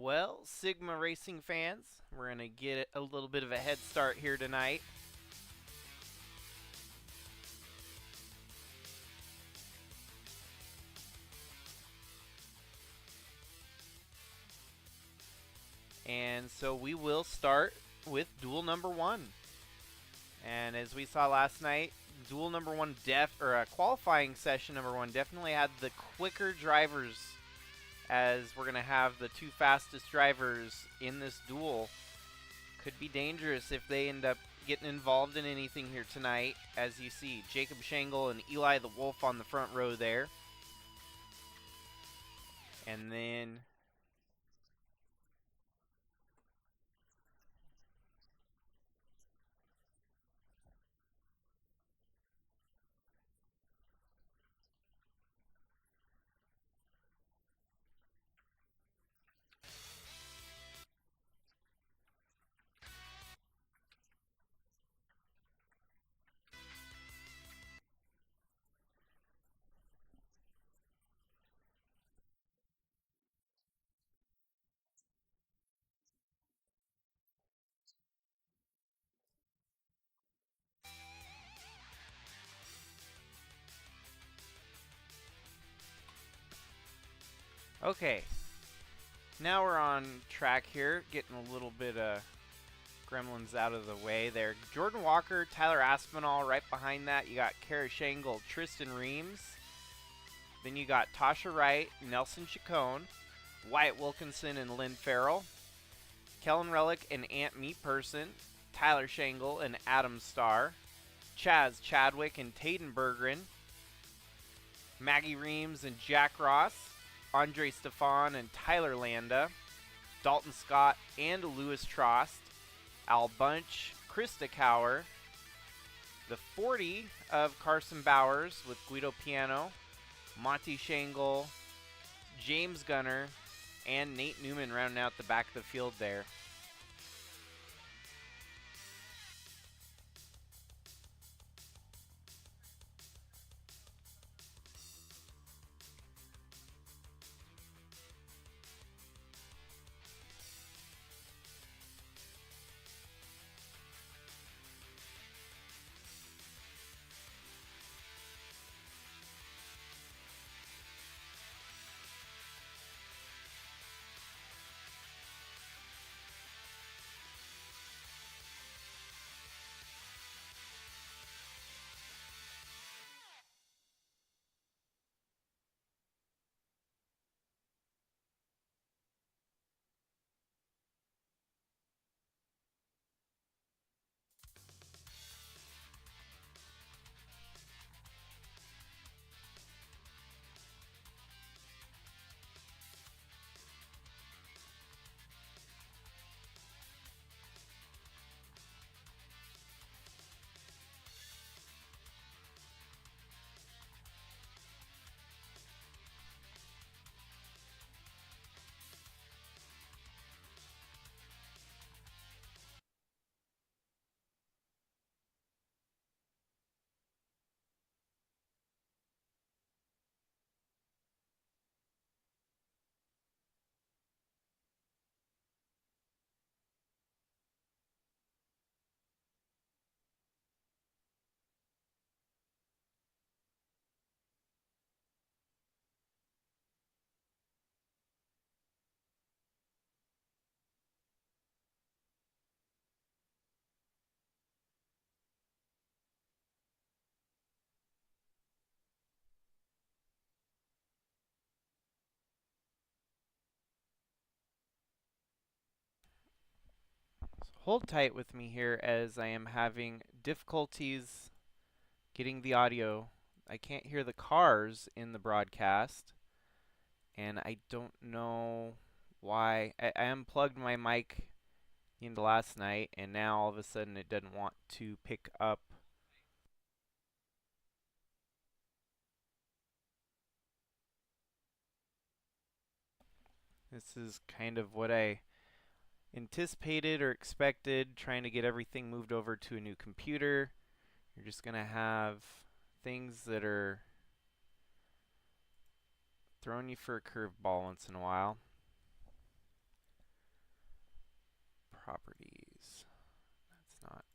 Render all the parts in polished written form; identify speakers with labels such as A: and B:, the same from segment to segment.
A: Well, Sigma Racing fans, we're going to get a little bit of a head start here tonight. And so we will start with duel number 1. And as we saw last night, duel number 1 qualifying session number 1 definitely had the quicker drivers, as we're going to have the 2 fastest drivers in this duel. Could be dangerous if they end up getting involved in anything here tonight. As you see, Jacob Shangle and Eli the Wolf on the front row there. And then okay, now we're on track here, getting a little bit of gremlins out of the way there. Jordan Walker, Tyler Aspinall right behind that. You got Kara Shangle, Tristan Reams. Then you got Tasha Wright, Nelson Chacon, Wyatt Wilkinson and Lynn Farrell, Kellen Relic and Ant Meatperson, Tyler Shangle and Adam Starr, Chaz Chadwick and Tayden Berggren, Maggie Reams and Jack Ross, Andre Stefan and Tyler Landa, Dalton Scott and Lewis Trost, Al Bunch, Krista Cower, the 40 of Carson Bowers with Guido Piano, Monty Shangle, James Gunner, and Nate Newman rounding out the back of the field there. So hold tight with me here as I am having difficulties getting the audio. I can't hear the cars in the broadcast, and I don't know why. I unplugged my mic into last night, and now all of a sudden it doesn't want to pick up. This is kind of what I anticipated or expected, trying to get everything moved over to a new computer. You're just going to have things that are throwing you for a curveball once in a while. properties. That's not.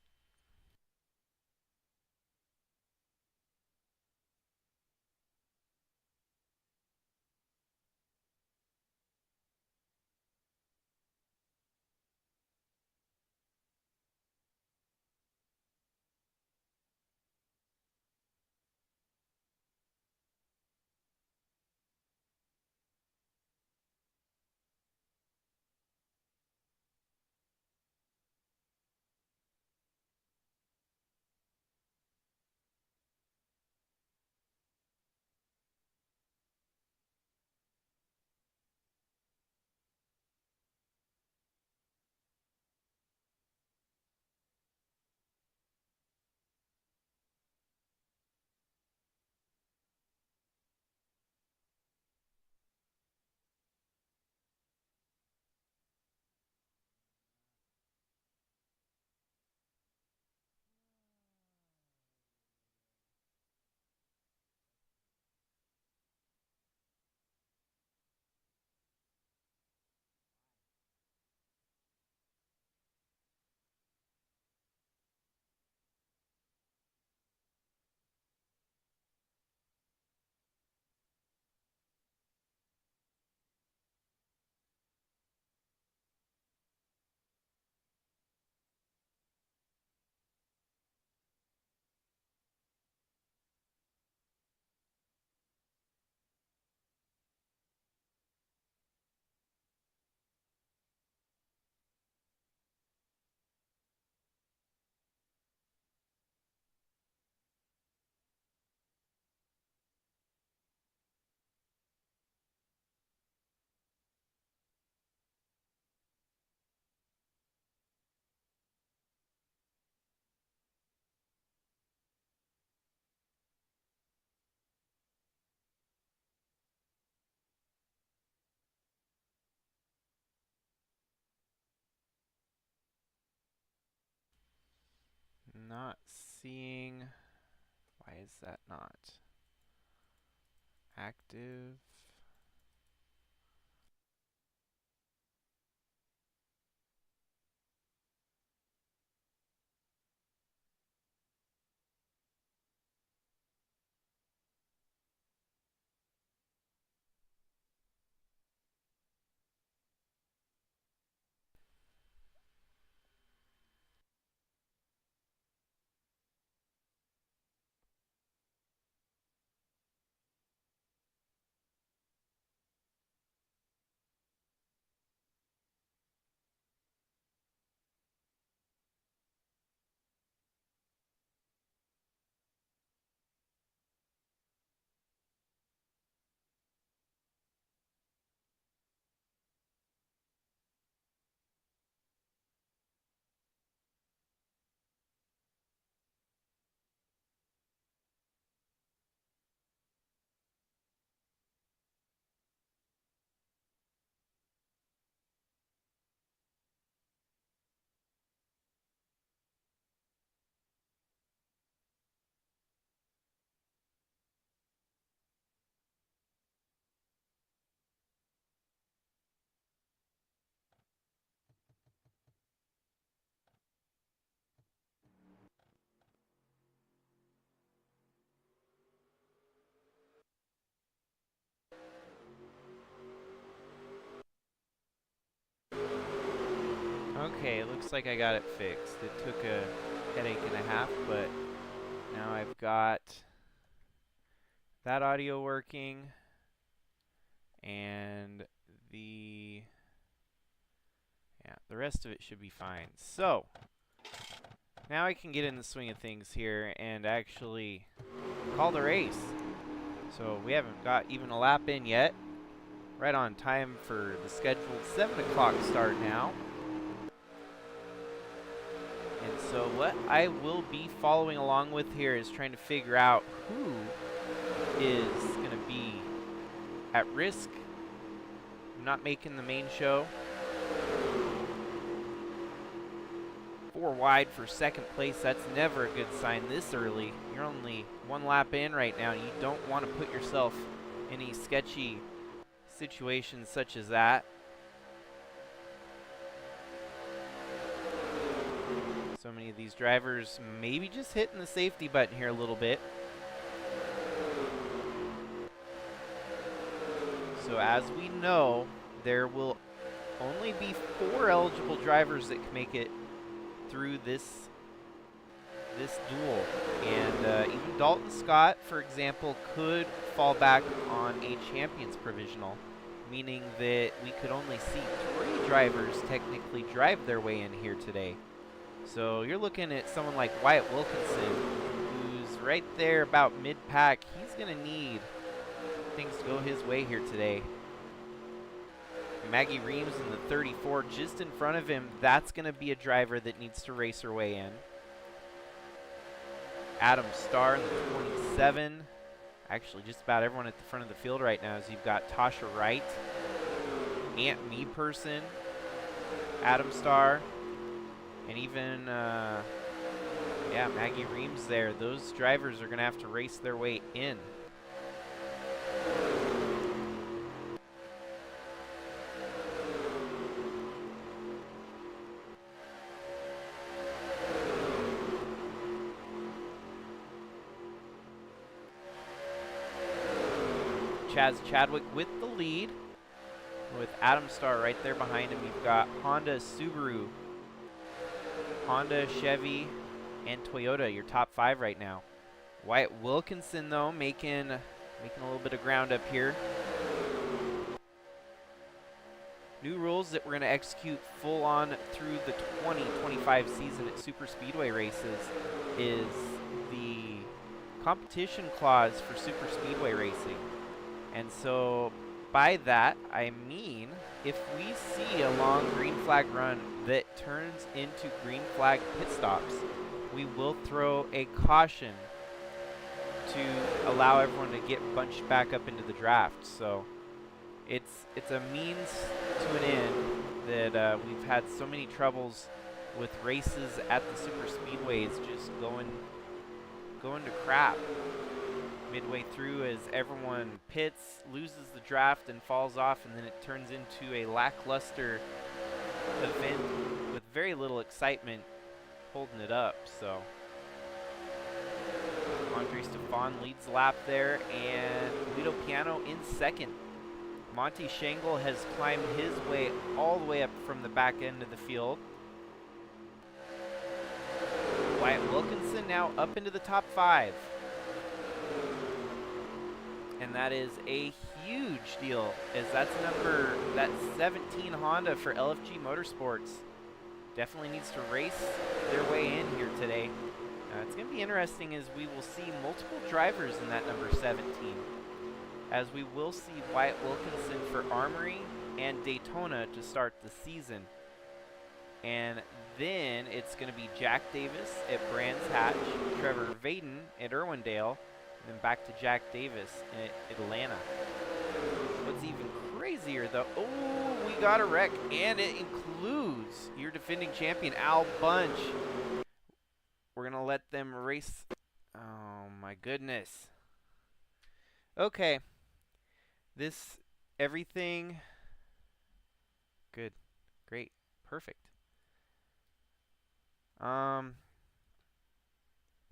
A: Not seeing. Why is that not active? Okay, looks like I got it fixed. It took a headache and a half, but now I've got that audio working, and the rest of it should be fine. So now I can get in the swing of things here and actually call the race. So we haven't got even a lap in yet. Right on time for the scheduled 7 o'clock start now. And so what I will be following along with here is trying to figure out who is going to be at risk. I'm not making the main show. 4 wide for second place. That's never a good sign this early. You're only 1 lap in right now. You don't want to put yourself in any sketchy situations such as that. many of these drivers maybe just hitting the safety button here a little bit. So as we know, there will only be 4 eligible drivers that can make it through this duel. And even Dalton Scott, for example, could fall back on a champions provisional, meaning that we could only see 3 drivers technically drive their way in here today. So you're looking at someone like Wyatt Wilkinson, who's right there about mid-pack. He's going to need things to go his way here today. Maggie Reams in the 34 just in front of him. That's going to be a driver that needs to race her way in. Adam Starr in the 27. Actually, just about everyone at the front of the field right now, as you've got Tasha Wright, Aunt Me Person, Adam Starr, and even, yeah, Maggie Reams there. Those drivers are going to have to race their way in. Chaz Chadwick with the lead, with Adam Starr right there behind him. You've got Honda, Subaru, Honda, Chevy, and Toyota, your top 5 right now. Wyatt Wilkinson, though, making a little bit of ground up here. New rules that we're going to execute full on through the 2025 season at Super Speedway races is the competition clause for Super Speedway racing. And so by that, I mean, if we see a long green flag run that turns into green flag pit stops, we will throw a caution to allow everyone to get bunched back up into the draft. So it's a means to an end that we've had so many troubles with races at the super speedways just going to crap midway through, as everyone pits, loses the draft, and falls off, and then it turns into a lackluster event with very little excitement holding it up. So Andre Stefan leads the lap there, and Guido Piano in second. Monty Shangle has climbed his way all the way up from the back end of the field. Wyatt Wilkinson now up into the top 5. And that is a huge deal, as that's 17 Honda for LFG Motorsports. Definitely needs to race their way in here today. It's going to be interesting, as we will see multiple drivers in that number 17. As we will see Wyatt Wilkinson for Armory and Daytona to start the season. And then it's going to be Jack Davis at Brands Hatch, Trevor Vaden at Irwindale, and then back to Jack Davis in Atlanta. What's even crazier, though, oh, we got a wreck, and it includes your defending champion, Al Bunch. We're going to let them race. Oh, my goodness. Okay. Everything, good, great, perfect.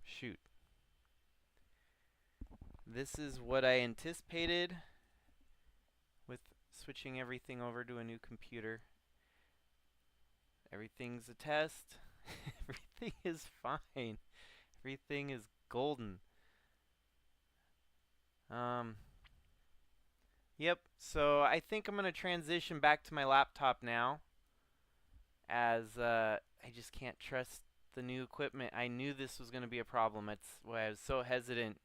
A: Shoot. This is what I anticipated with switching everything over to a new computer. Everything's a test. Everything is fine. Everything is golden. Yep, so I think I'm going to transition back to my laptop now, as I just can't trust the new equipment. I knew this was going to be a problem. That's why I was so hesitant,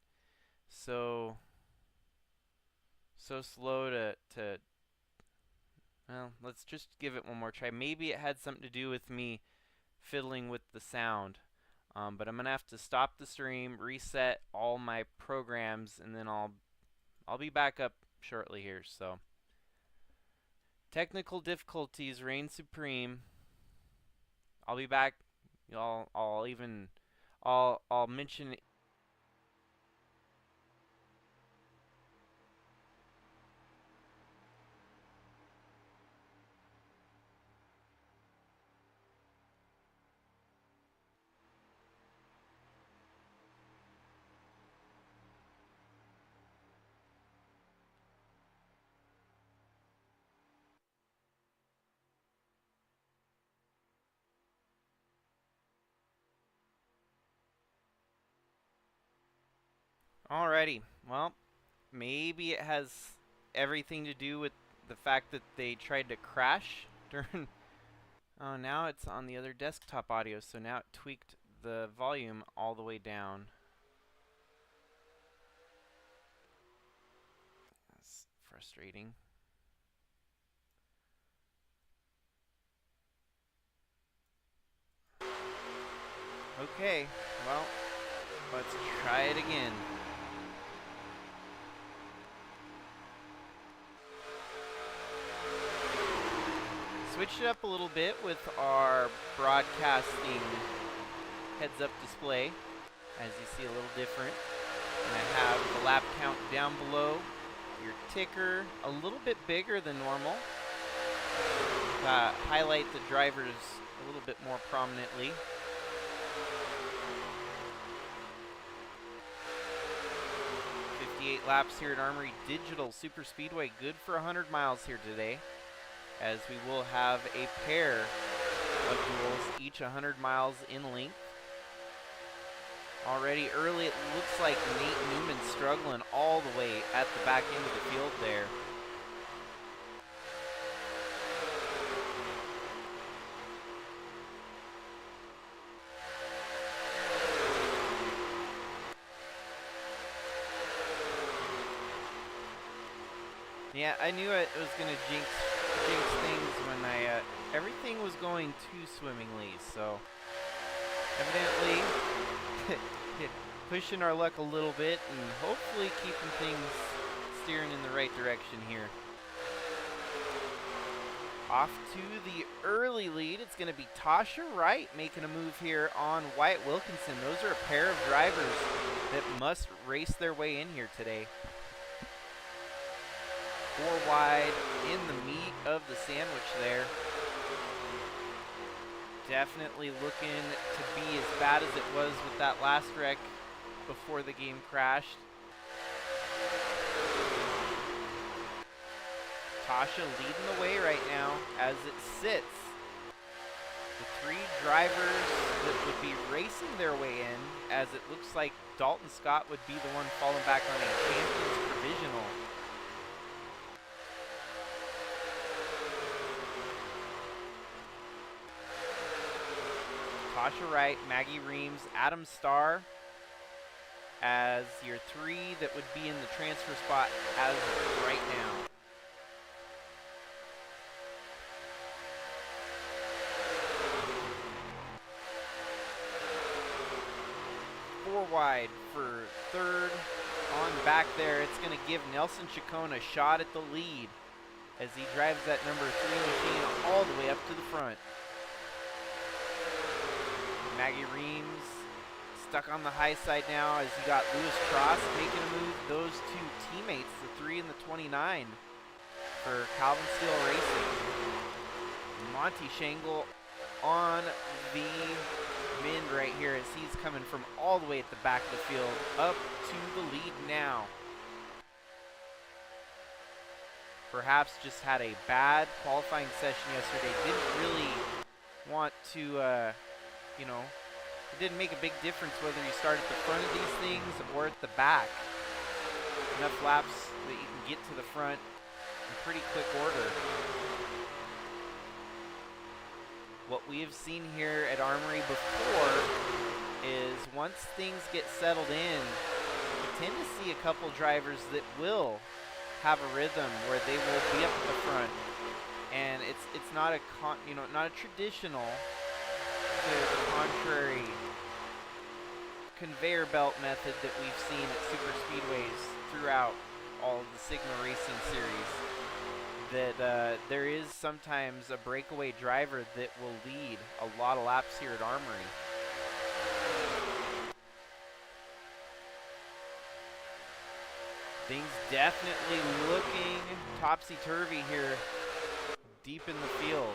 A: so slow to well, let's just give it one more try. Maybe it had something to do with me fiddling with the sound, but I'm going to have to stop the stream, reset all my programs, and then I'll be back up shortly here. So technical difficulties reign supreme. I'll be back. I'll mention Alrighty, well, maybe it has everything to do with the fact that they tried to crash during... Oh, now it's on the other desktop audio, so now it tweaked the volume all the way down. That's frustrating. Okay, well, let's try it again. Switched it up a little bit with our broadcasting heads-up display, as you see, a little different. And I have the lap count down below, your ticker a little bit bigger than normal. Highlight the drivers a little bit more prominently. Laps here at Armory Digital Super Speedway, good for 100 miles here today, as we will have a pair of duels, each 100 miles in length. Already early, it looks like Nate Newman's struggling all the way at the back end of the field there. Yeah, I knew it was going to jinx things when everything was going too swimmingly, so evidently pushing our luck a little bit and hopefully keeping things steering in the right direction here. Off to the early lead, it's going to be Tasha Wright making a move here on Wyatt Wilkinson. Those are a pair of drivers that must race their way in here today. 4 wide in the meat of the sandwich there. Definitely looking to be as bad as it was with that last wreck before the game crashed. Tasha leading the way right now as it sits. The 3 drivers that would be racing their way in, as it looks like Dalton Scott would be the one falling back on a champion's provisional. Tasha Wright, Maggie Reams, Adam Starr as your 3 that would be in the transfer spot as of right now. Four wide for 3rd. On back there, it's going to give Nelson Chacon a shot at the lead as he drives that number 3 machine all the way up to the front. Maggie Reams stuck on the high side now as you got Lewis Cross making a move. Those 2 teammates, the 3 and the 29 for Calvin Steele Racing. Monty Shangle on the mend right here as he's coming from all the way at the back of the field up to the lead now. Perhaps just had a bad qualifying session yesterday. Didn't really want to you know, it didn't make a big difference whether you start at the front of these things or at the back. Enough laps that you can get to the front in pretty quick order. What we have seen here at Armory before is once things get settled in, we tend to see a couple drivers that will have a rhythm where they will be up at the front, and it's not not a traditional, to the contrary conveyor belt method that we've seen at super speedways throughout all of the Sigma Racing series. That there is sometimes a breakaway driver that will lead a lot of laps here at Armory. Things definitely looking topsy-turvy here deep in the field.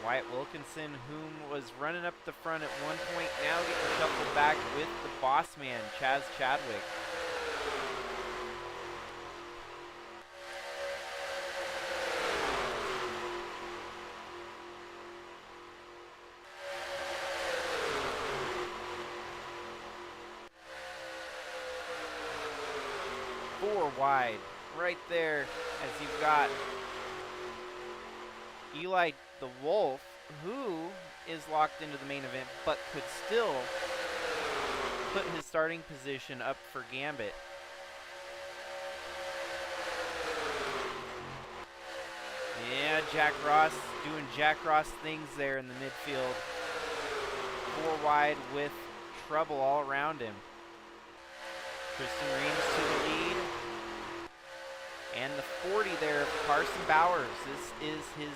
A: Wyatt Wilkinson, whom was running up the front at one point, now getting shuffled back with the boss man, Chaz Chadwick. 4 wide right there as you've got Eli the Wolf, who is locked into the main event but could still put his starting position up for Gambit. Yeah, Jack Ross doing Jack Ross things there in the midfield. 4 wide with trouble all around him. Tristan Reams to the lead. And the 40 there of Carson Bowers. This is his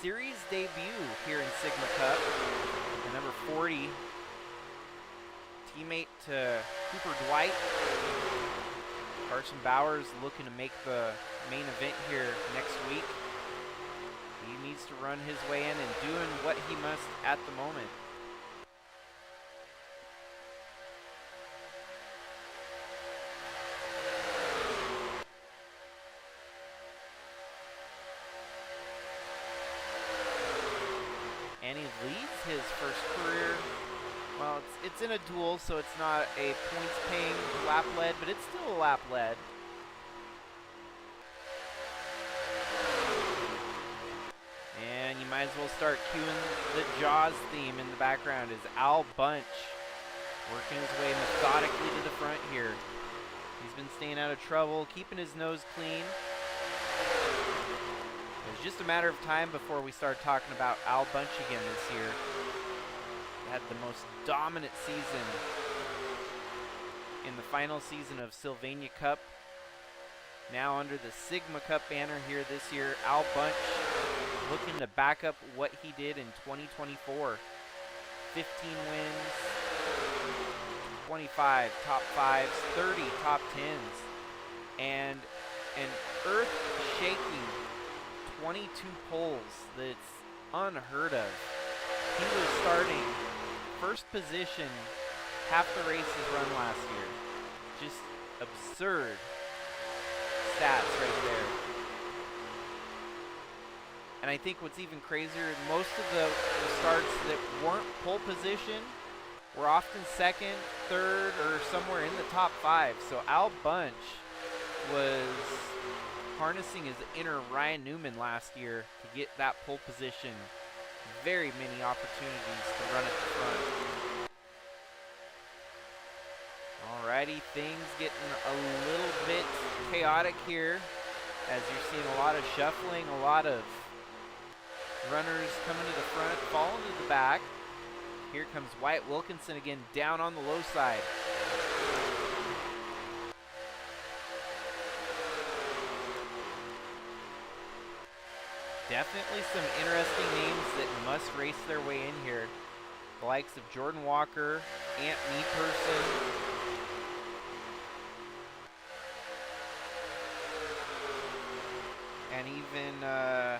A: series debut here in Sigma Cup. The number 40 teammate to Cooper Dwight. Carson Bowers looking to make the main event here next week. He needs to run his way in and doing what he must at the moment. And he leads his first career. Well, it's in a duel, so it's not a points-paying lap lead, but it's still a lap lead. And you might as well start cueing the Jaws theme in the background as Al Bunch working his way methodically to the front here. He's been staying out of trouble, keeping his nose clean. It's just a matter of time before we start talking about Al Bunch again this year. He had the most dominant season in the final season of Sylvania Cup. Now under the Sigma Cup banner here this year, Al Bunch looking to back up what he did in 2024. 15 wins, 25 top 5s, 30 top 10s, and an earth-shaking 22 poles that's unheard of. He was starting first position half the races run last year. Just absurd stats right there. And I think what's even crazier, most of the starts that weren't pole position were often second, third, or somewhere in the top 5. So Al Bunch was harnessing his inner Ryan Newman last year to get that pole position. Very many opportunities to run at the front. Alrighty, things getting a little bit chaotic here as you're seeing a lot of shuffling, a lot of runners coming to the front, falling to the back. Here comes Wyatt Wilkinson again, down on the low side. Definitely some interesting names that must race their way in here. The likes of Jordan Walker, Ant Meeperson, and even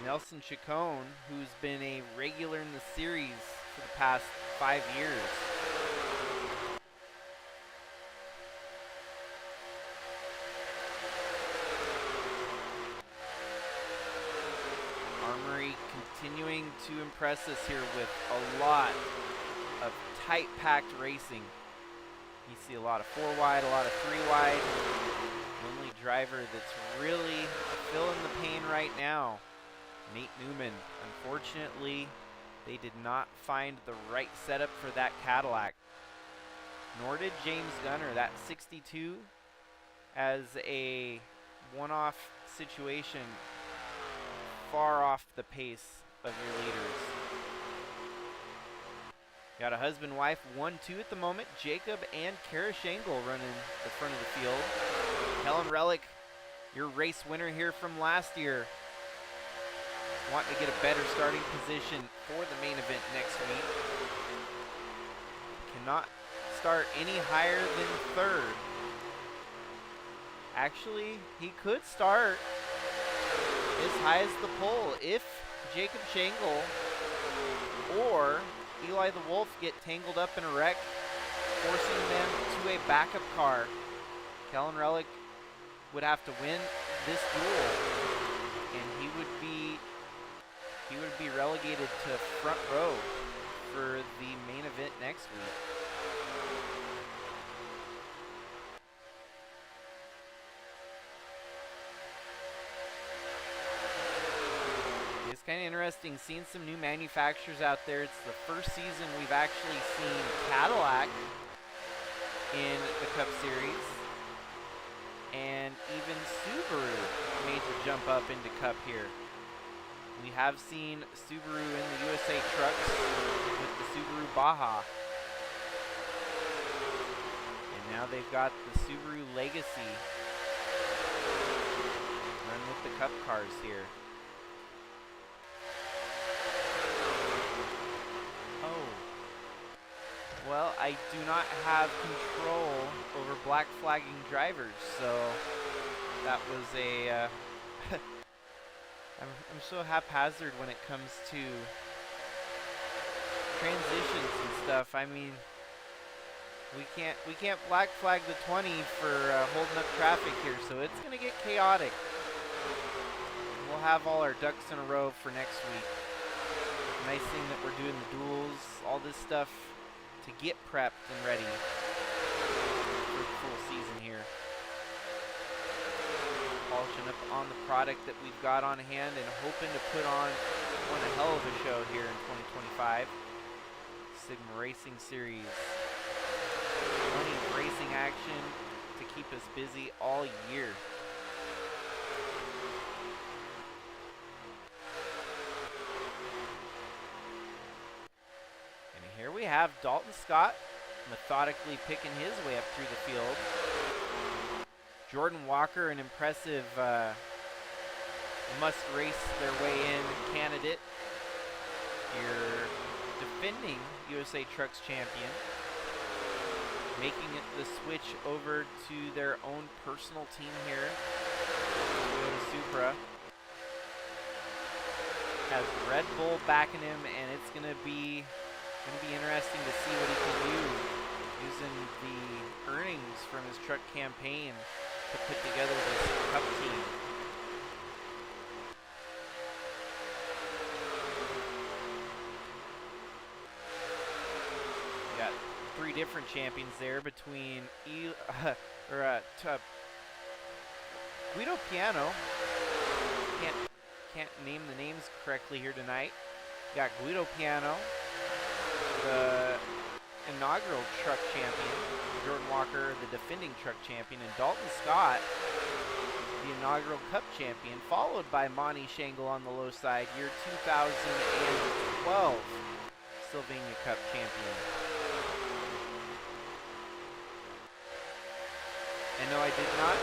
A: Nelson Chacon, who's been a regular in the series for the past 5 years. Armory continuing to impress us here with a lot of tight-packed racing. You see a lot of 4 wide, a lot of 3 wide. The only driver that's really feeling the pain right now, Nate Newman. Unfortunately, they did not find the right setup for that Cadillac. Nor did James Gunner. That 62 as a one-off situation, far off the pace of your leaders. Got a husband-wife 1-2 at the moment. Jacob and Kara Shangle running the front of the field. Helen Relic, your race winner here from last year, wanting to get a better starting position for the main event next week. Cannot start any higher than 3rd. Actually, he could start as high as the pole if Jacob Shangle or Eli the Wolf get tangled up in a wreck, forcing them to a backup car. Kellen Relic would have to win this duel, and he would be relegated to front row for the main event next week. interesting seeing some new manufacturers out there. It's the first season we've actually seen Cadillac in the Cup Series. And even Subaru made the jump up into Cup here. We have seen Subaru in the USA Trucks with the Subaru Baja. And now they've got the Subaru Legacy run with the Cup cars here. Oh. Well, I do not have control over black flagging drivers, so that was a... I'm so haphazard when it comes to transitions and stuff. I mean, we can't black flag the 20 for holding up traffic here, so it's gonna get chaotic. We'll have all our ducks in a row for next week. Nice thing that we're doing the duels, all this stuff to get prepped and ready for the full season here. Polishing up on the product that we've got on hand and hoping to put on one hell of a show here in 2025. Sigma Racing Series. Plenty of racing action to keep us busy all year. And here we have Dalton Scott methodically picking his way up through the field. Jordan Walker, an impressive must race their way in candidate. Your defending USA Trucks champion, making it the switch over to their own personal team here. Toyota Supra has Red Bull backing him, and it's gonna be interesting to see what he can do using the earnings from his truck campaign to put together this Cup team. We got three different champions there between Guido Piano. Can't name the names correctly here tonight. We got Guido Piano, the inaugural truck champion. Jordan Walker, the defending truck champion, and Dalton Scott, the inaugural Cup champion, followed by Monty Shangle on the low side, year 2012 Sylvania Cup champion. And no, I did not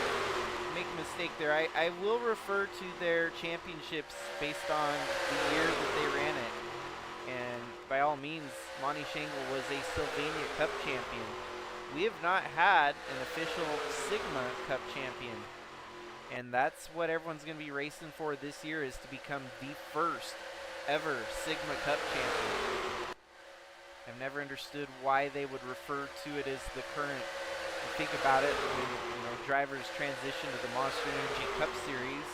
A: make a mistake there. I will refer to their championships based on the year that they ran it. And by all means, Monty Shangle was a Sylvania Cup champion. We have not had an official Sigma Cup champion, and that's what everyone's going to be racing for this year, is to become the first ever Sigma Cup champion. I've never understood why they would refer to it as the current. You think about it, when drivers transition to the Monster Energy Cup Series,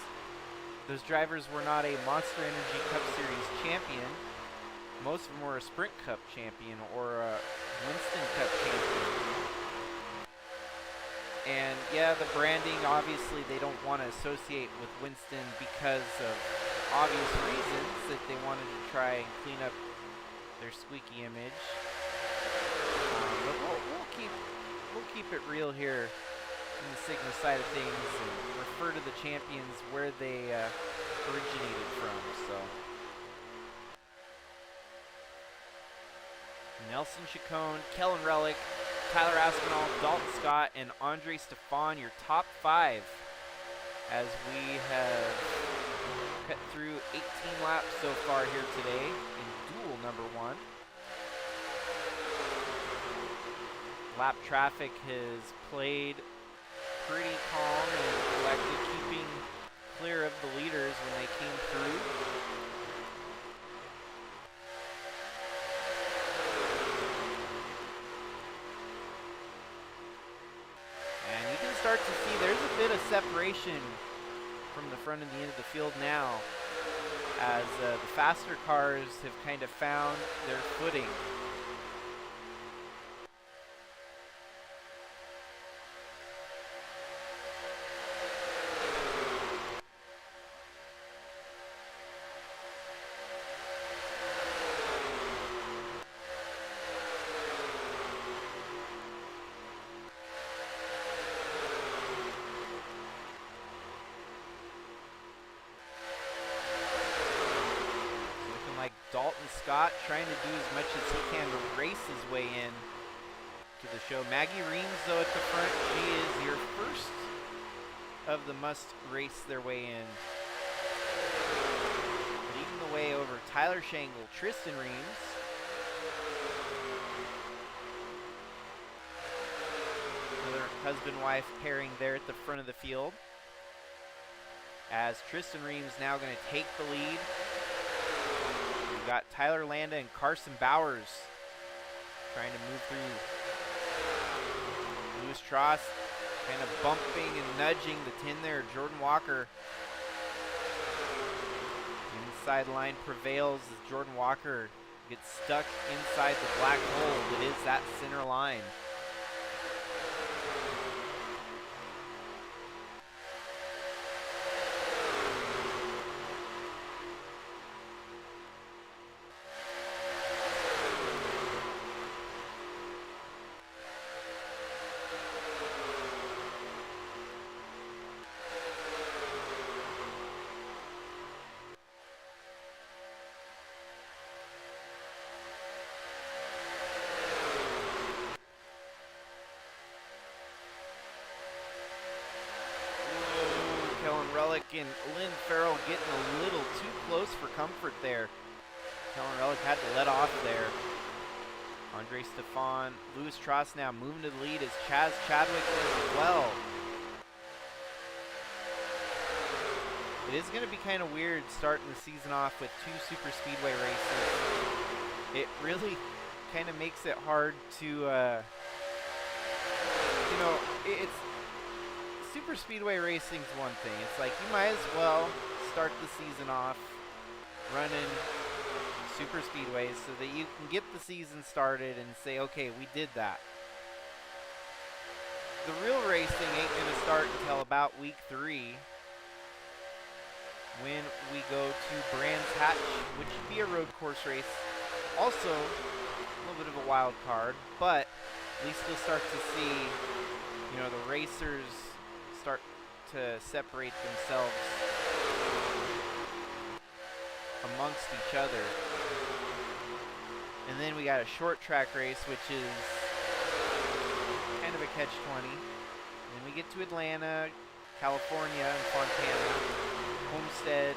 A: those drivers were not a Monster Energy Cup Series champion. Most of them were a Sprint Cup champion or a Winston Cup champion. And yeah, the branding, obviously they don't want to associate with Winston because of obvious reasons, that they wanted to try and clean up their squeaky image. But we'll keep it real here in the Sigma side of things and refer to the champions where they originated from. So Nelson Chacon, Kellen Relic, Tyler Aspinall, Dalton Scott, and Andre Stefan, your top 5, as we have cut through 18 laps so far here today in Duel number 1. Lap traffic has played pretty calm and collected, keeping clear of the leaders when they came through. Start to see there's a bit of separation from the front and the end of the field now, as the faster cars have kind of found their footing. Dalton Scott trying to do as much as he can to race his way in to the show. Maggie Reams, though, at the front. She is your first of the must race their way in. Leading the way over Tyler Shangle, Tristan Reams. Another husband-wife pairing there at the front of the field. As Tristan Reams now going to take the lead. We've got Tyler Landa and Carson Bowers trying to move through. Lewis Tross kind of bumping and nudging the 10 there. Jordan Walker. Inside line prevails as Jordan Walker gets stuck inside the black hole that is that center line. And Lynn Farrell getting a little too close for comfort there. Kellen Relic had to let off there. Andre Stefan, Louis Tross now moving to the lead as Chaz Chadwick as well. It is going to be kind of weird starting the season off with 2 super speedway races. It really kind of makes it hard to, you know, it's super speedway racing's one thing. It's like you might as well start the season off running super speedways so that you can get the season started and say, okay, we did that. The real racing ain't going to start until about week 3 when we go to Brands Hatch, which would be a road course race. Also, a little bit of a wild card, but at least you'll start to see, you know, the racers start to separate themselves amongst each other. And then we got a short track race, which is kind of a catch-20. Then we get to Atlanta, California, and Fontana, Homestead,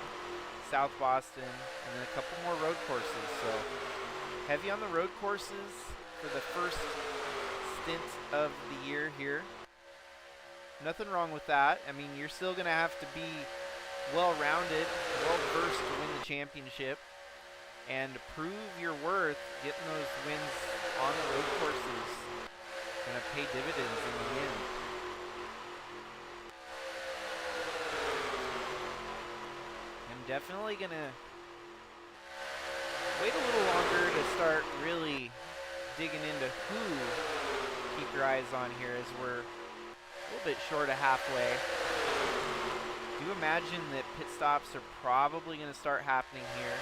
A: South Boston, and then a couple more road courses. So heavy on the road courses for the first stint of the year here. Nothing wrong with that. I mean, you're still going to have to be well-rounded, well-versed to win the championship, and to prove your worth, getting those wins on the road courses going to pay dividends in the end. I'm definitely going to wait a little longer to start really digging into who to keep your eyes on here, as we're a little bit short of halfway. Do imagine that pit stops are probably going to start happening here,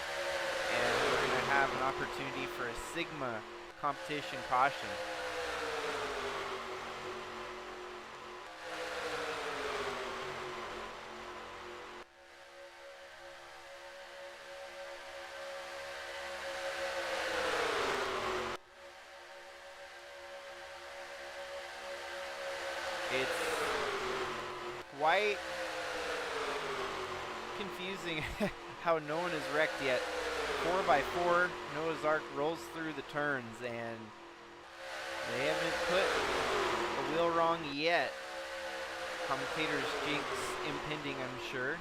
A: and we're going to have an opportunity for a Sigma competition caution. It's quite confusing how no one has wrecked yet. 4x4, Noah's Ark rolls through the turns, and they haven't put a wheel wrong yet. Commentator's jinx impending, I'm sure.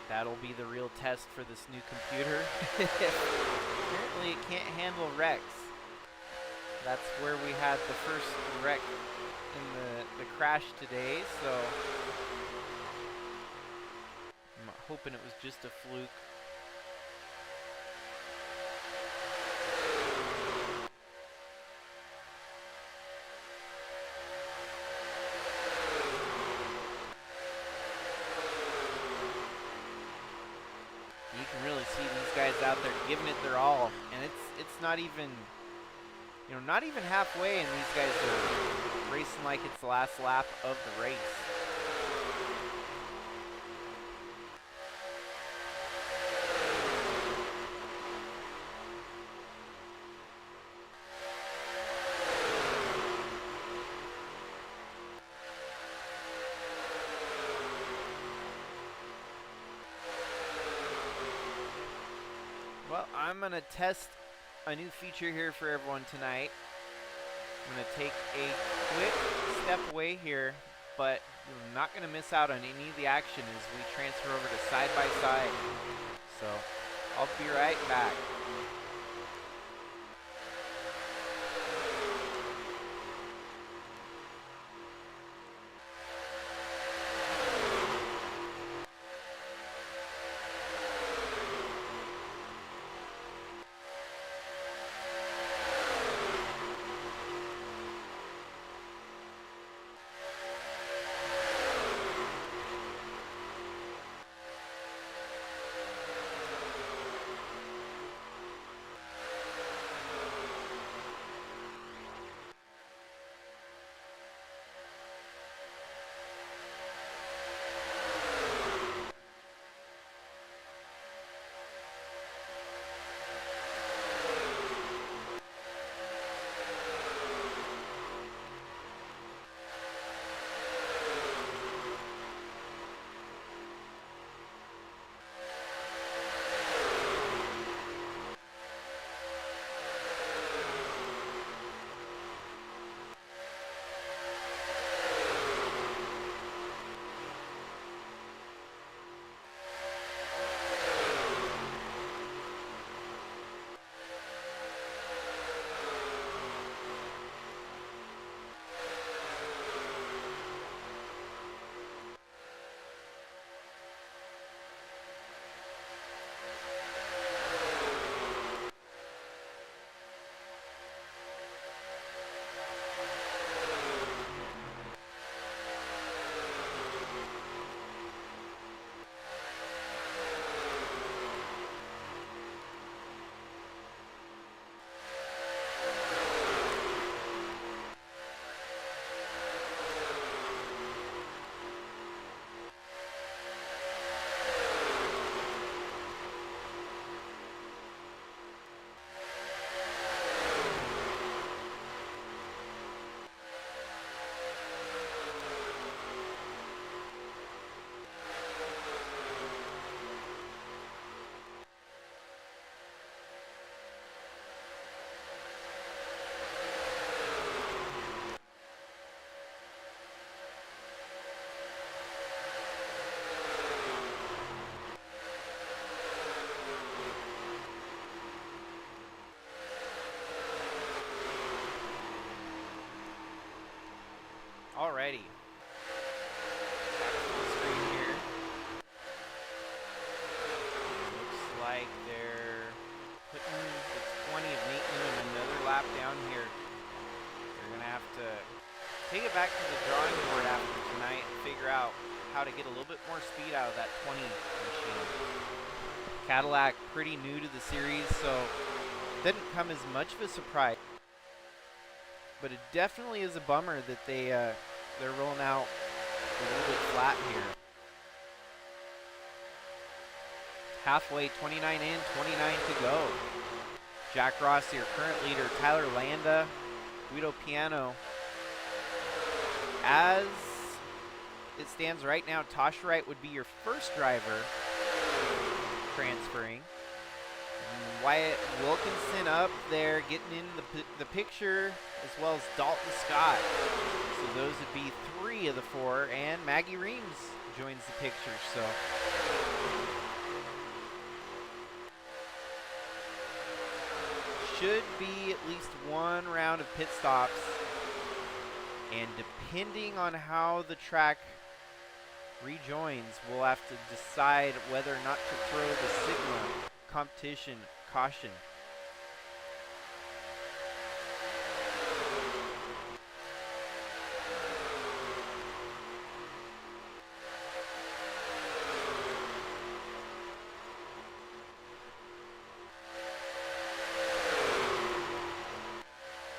A: That'll be the real test for this new computer. Apparently it can't handle wrecks. That's where we had the first wreck in the crash today, so I'm hoping it was just a fluke. You can really see these guys out there giving it their all, and it's not even, you know, not even halfway, and these guys are racing like it's the last lap of the race. Well, I'm going to test a new feature here for everyone tonight. I'm going to take a quick step away here, but you're not going to miss out on any of the action as we transfer over to side by side. So I'll be right back. Alrighty. Back full screen here. Looks like they're putting the 20 of Nate in another lap down here. They're going to have to take it back to the drawing board after tonight and figure out how to get a little bit more speed out of that 20 machine. Cadillac pretty new to the series, so it didn't come as much of a surprise. But it definitely is a bummer that they're rolling out a little bit flat here. Halfway, 29 in, 29 to go. Jack Ross, your current leader. Tyler Landa, Guido Piano. As it stands right now, Tosh Wright would be your first driver transferring. Wyatt Wilkinson up there getting in the picture, as well as Dalton Scott. So those would be 3 of the 4, and Maggie Reams joins the picture. So should be at least 1 round of pit stops, and depending on how the track rejoins, we'll have to decide whether or not to throw the signal competition caution.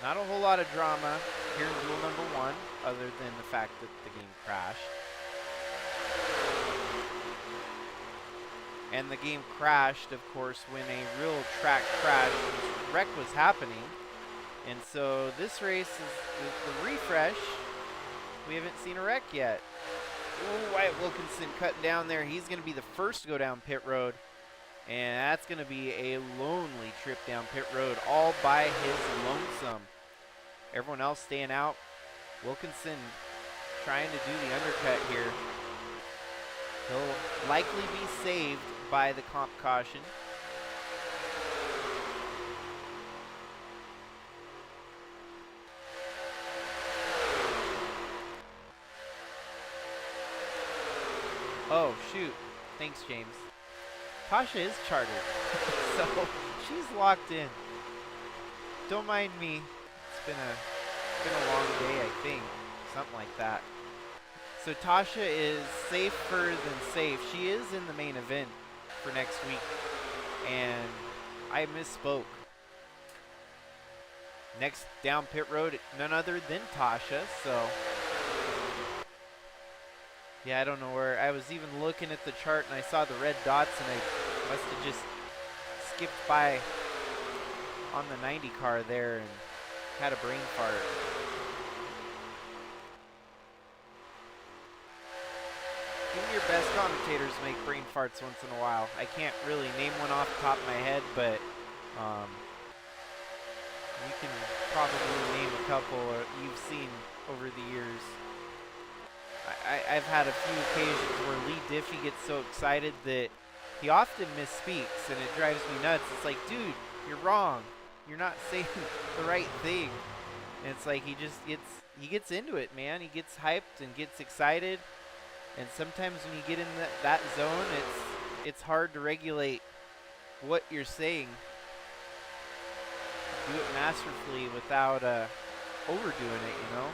A: Not a whole lot of drama here in duel number 1, other than the fact that the game crashed. And the game crashed, of course, when a real track crash wreck was happening. And so this race is the refresh. We haven't seen a wreck yet. Ooh, Wyatt Wilkinson cutting down there. He's going to be the first to go down pit road. And that's going to be a lonely trip down pit road all by his lonesome. Everyone else staying out. Wilkinson trying to do the undercut here. He'll likely be saved by the comp caution. Oh, shoot. Thanks, James. Tasha is chartered, so she's locked in. Don't mind me. It's been a long day, I think. Something like that. So Tasha is safer than safe. She is in the main event for next week, and I misspoke. Next down pit road, none other than Tasha, so yeah, I don't know where. I was even looking at the chart and I saw the red dots and I must have just skipped by on the 90 car there and had a brain fart. Even your best commentators make brain farts once in a while. I can't really name one off the top of my head, but you can probably name a couple you've seen over the years. I've had a few occasions where Lee Diffie gets so excited that he often misspeaks, and it drives me nuts. It's like, dude, you're wrong. You're not saying the right thing. And it's like he gets into it, man. He gets hyped and gets excited. And sometimes when you get in that zone, it's hard to regulate what you're saying. Do it masterfully without overdoing it, you know?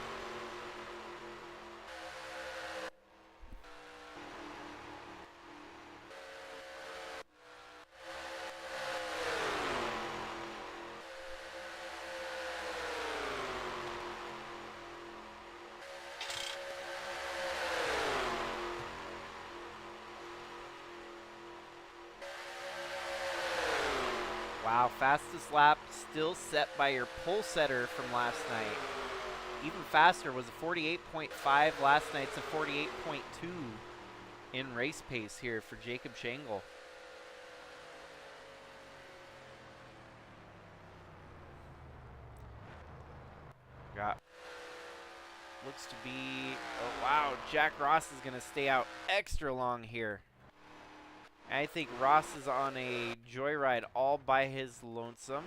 A: Wow, fastest lap still set by your pole setter from last night. Even faster was a 48.5 last night's a 48.2 in race pace here for Jacob Shangle. Got looks to be, oh wow, Jack Ross is gonna stay out extra long here. I think Ross is on a joyride all by his lonesome.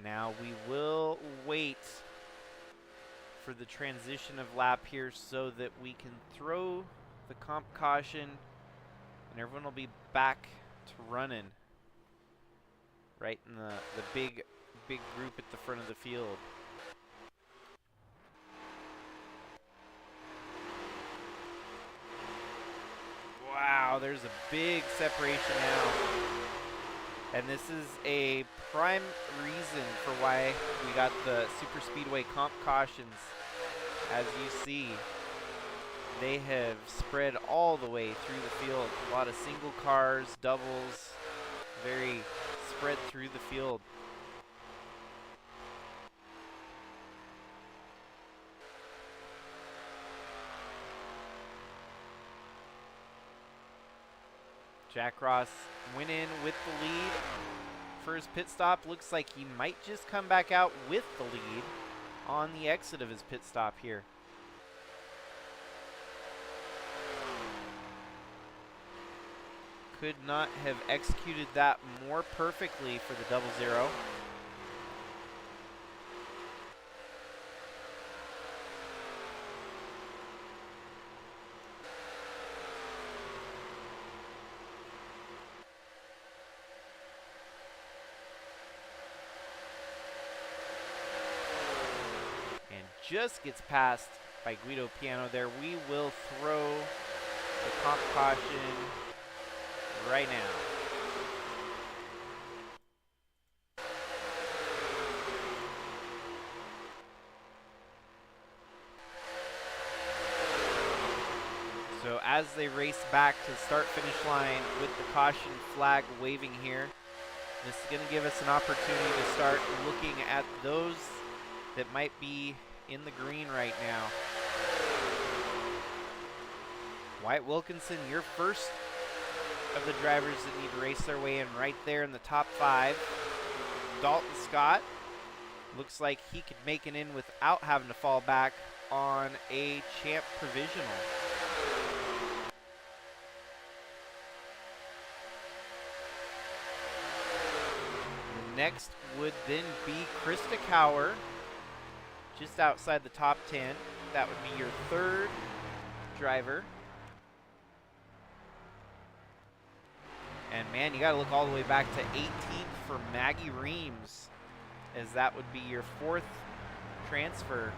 A: Now we will wait for the transition of lap here so that we can throw the comp caution and everyone will be back to running right in the big group at the front of the field. Wow, there's a big separation now. And this is a prime reason for why we got the Super Speedway comp cautions. As you see, they have spread all the way through the field. A lot of single cars, doubles, very spread through the field. Jack Ross went in with the lead for his pit stop. Looks like he might just come back out with the lead on the exit of his pit stop here. Could not have executed that more perfectly for the 00. Just gets passed by Guido Piano there. We will throw the comp caution right now. as they race back to the start-finish line with the caution flag waving here. This is going to give us an opportunity to start looking at those that might be in the green right now. Wyatt Wilkinson, your first of the drivers that need to race their way in right there in the top 5. Dalton Scott looks like he could make it in without having to fall back on a champ provisional. The next would then be Krista Cower, just outside the top 10. That would be your third driver. And man, you got to look all the way back to 18th for Maggie Reams, as that would be your fourth transfer.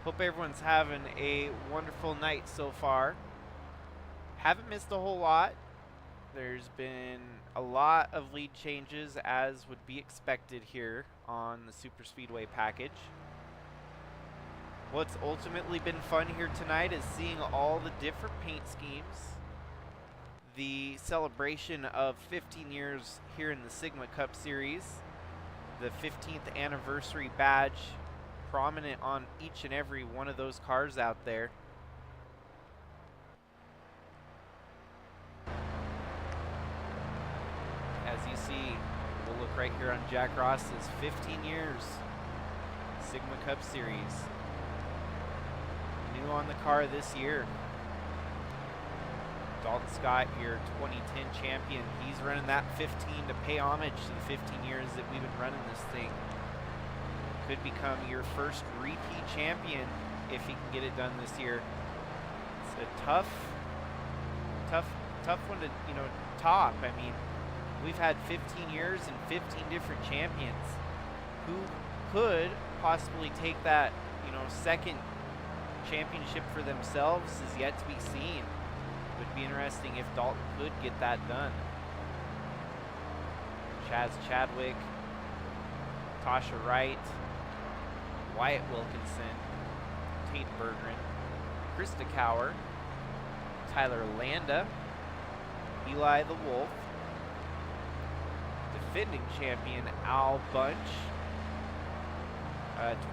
A: Hope everyone's having a wonderful night so far. Haven't missed a whole lot. There's been a lot of lead changes, as would be expected here on the Super Speedway package. What's ultimately been fun here tonight is seeing all the different paint schemes. The celebration of 15 years here in the Sigma Cup Series. The 15th anniversary badge prominent on each and every one of those cars out there. As you see, we'll look right here on Jack Ross's 15 years Sigma Cup Series. New on the car this year. Dalton Scott, your 2010 champion. He's running that 15 to pay homage to the 15 years that we've been running this thing. Could become your first repeat champion if he can get it done this year. It's a tough one to, top. I mean, we've had 15 years and 15 different champions. Who could possibly take that, second championship for themselves is yet to be seen. It would be interesting if Dalton could get that done. Chaz Chadwick, Tasha Wright, Wyatt Wilkinson, Tate Bergeron, Krista Cower, Tyler Landa, Eli the Wolf, defending champion Al Bunch,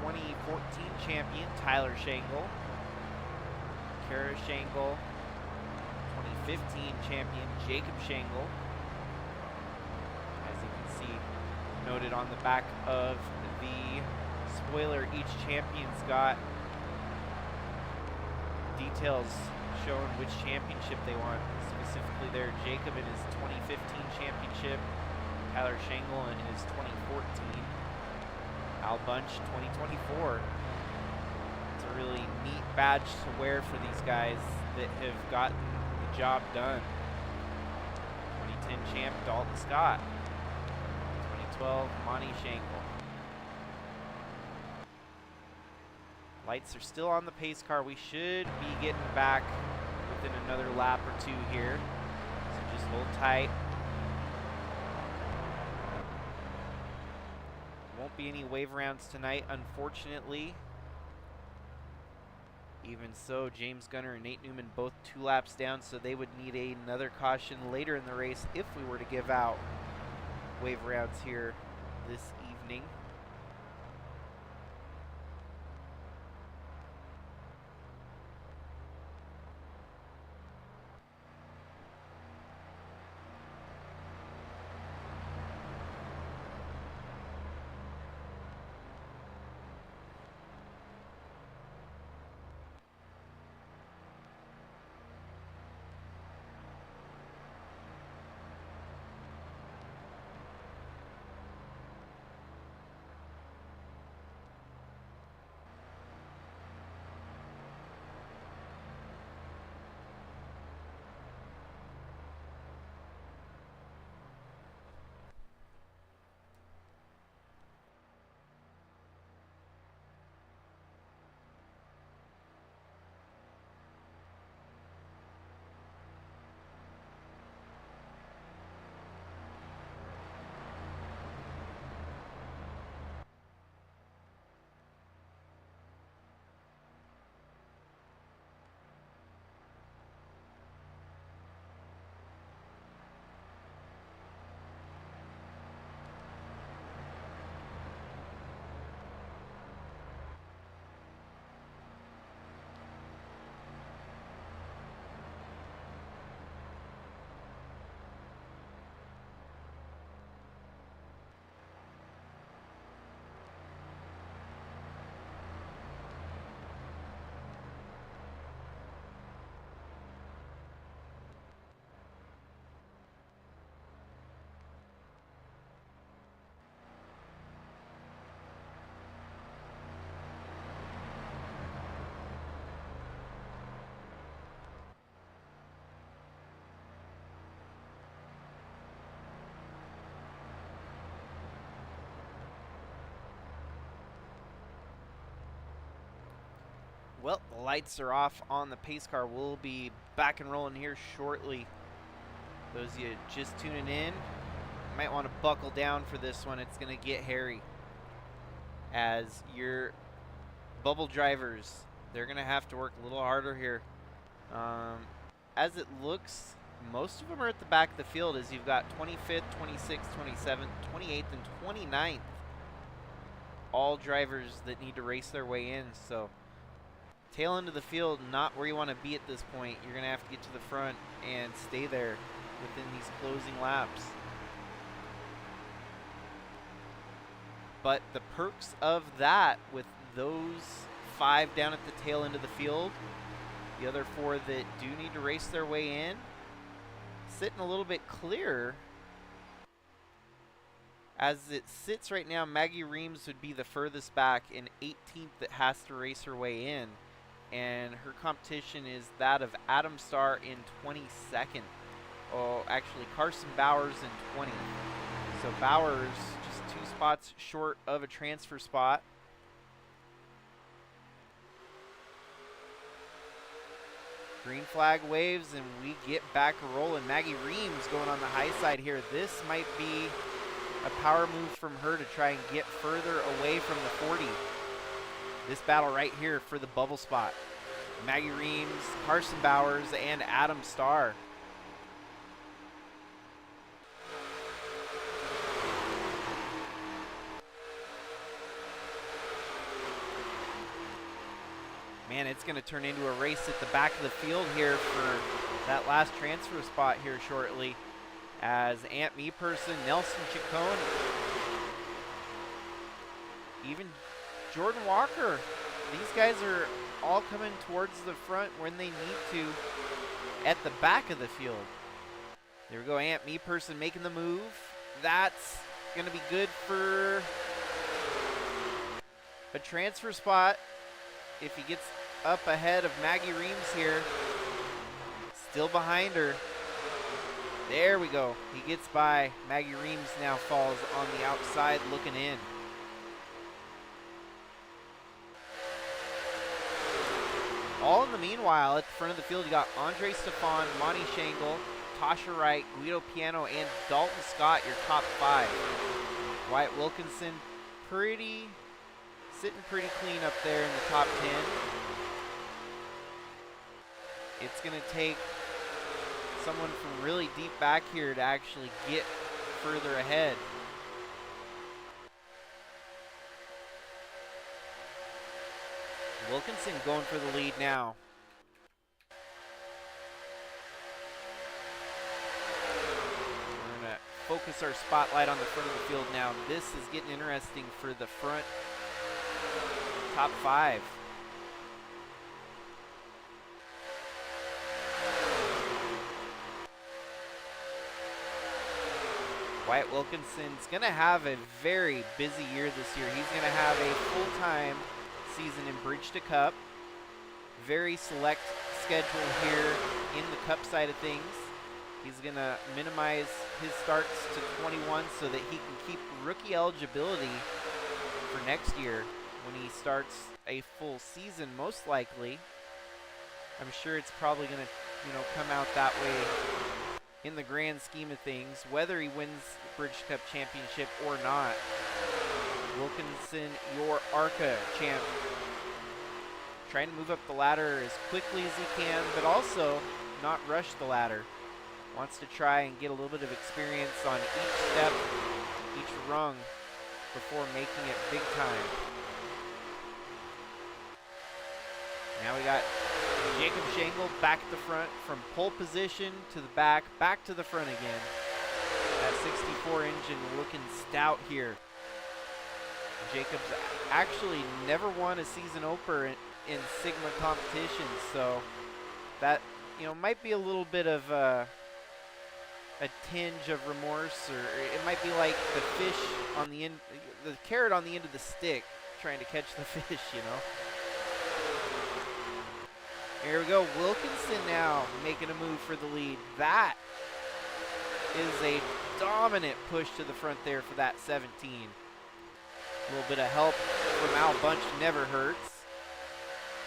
A: 2014 champion Tyler Shangle, Kara Shangle, 2015 champion Jacob Shangle. As you can see, noted on the back of the spoiler, each champion's got details showing which championship they want. Specifically there, Jacob in his 2015 championship, Tyler Shangle in his 2014, Al Bunch 2024. It's a really neat badge to wear for these guys that have gotten the job done. 2010 champ Dalton Scott, 2012 Monty Shangle. Lights are still on the pace car. We should be getting back within another lap or two here. So just hold tight. Won't be any wave rounds tonight, unfortunately. Even so, James Gunner and Nate Newman both 2 laps down, so they would need another caution later in the race if we were to give out wave rounds here this evening. Well, the lights are off on the pace car. We'll be back and rolling here shortly. Those of you just tuning in, might want to buckle down for this one. It's going to get hairy. As your bubble drivers, they're going to have to work a little harder here. As it looks, most of them are at the back of the field, as you've got 25th, 26th, 27th, 28th, and 29th. All drivers that need to race their way in, so tail end of the field, not where you want to be at this point. You're going to have to get to the front and stay there within these closing laps. But the perks of that, with those 5 down at the tail end of the field, the other 4 that do need to race their way in, sitting a little bit clearer. As it sits right now, Maggie Reams would be the furthest back, and 18th that has to race her way in. And her competition is that of Adam Starr in 22nd. Oh, actually, Carson Bowers in 20th. So Bowers just 2 spots short of a transfer spot. Green flag waves, and we get back rolling. Maggie Reams going on the high side here. This might be a power move from her to try and get further away from the 40. This battle right here for the bubble spot. Maggie Reams, Carson Bowers, and Adam Starr. Man, it's going to turn into a race at the back of the field here for that last transfer spot here shortly. As Ant Meeperson, Nelson Chacon, even Jordan Walker. These guys are all coming towards the front when they need to at the back of the field. There we go, Ant Meeperson making the move. That's going to be good for a transfer spot if he gets up ahead of Maggie Reams here. Still behind her. There we go. He gets by. Maggie Reams now falls on the outside looking in. All in the meanwhile, at the front of the field, you got Andre Stefan, Monty Shangle, Tasha Wright, Guido Piano, and Dalton Scott, your top 5. Wyatt Wilkinson sitting pretty clean up there in the top 10. It's going to take someone from really deep back here to actually get further ahead. Wilkinson going for the lead now. We're going to focus our spotlight on the front of the field now. This is getting interesting for the front top 5. Wyatt Wilkinson's going to have a very busy year this year. He's going to have a full-time season in Bridge to Cup. Very select schedule here in the Cup side of things. He's going to minimize his starts to 21 so that he can keep rookie eligibility for next year when he starts a full season, most likely. I'm sure it's probably going to, come out that way in the grand scheme of things, whether he wins the Bridge Cup championship or not. Wilkinson, your ARCA champ, trying to move up the ladder as quickly as he can, but also not rush the ladder. Wants to try and get a little bit of experience on each step, each rung, before making it big time. Now we got Jacob Shangle back at the front, from pole position to the back to the front again. That 64 engine looking stout here. Jacob's actually never won a season opener in Sigma competitions, so that might be a little bit of a tinge of remorse, or it might be like the fish on the end, the carrot on the end of the stick, trying to catch the fish, Here we go, Wilkinson now making a move for the lead. That is a dominant push to the front there for that 17. A little bit of help from Al Bunch never hurts.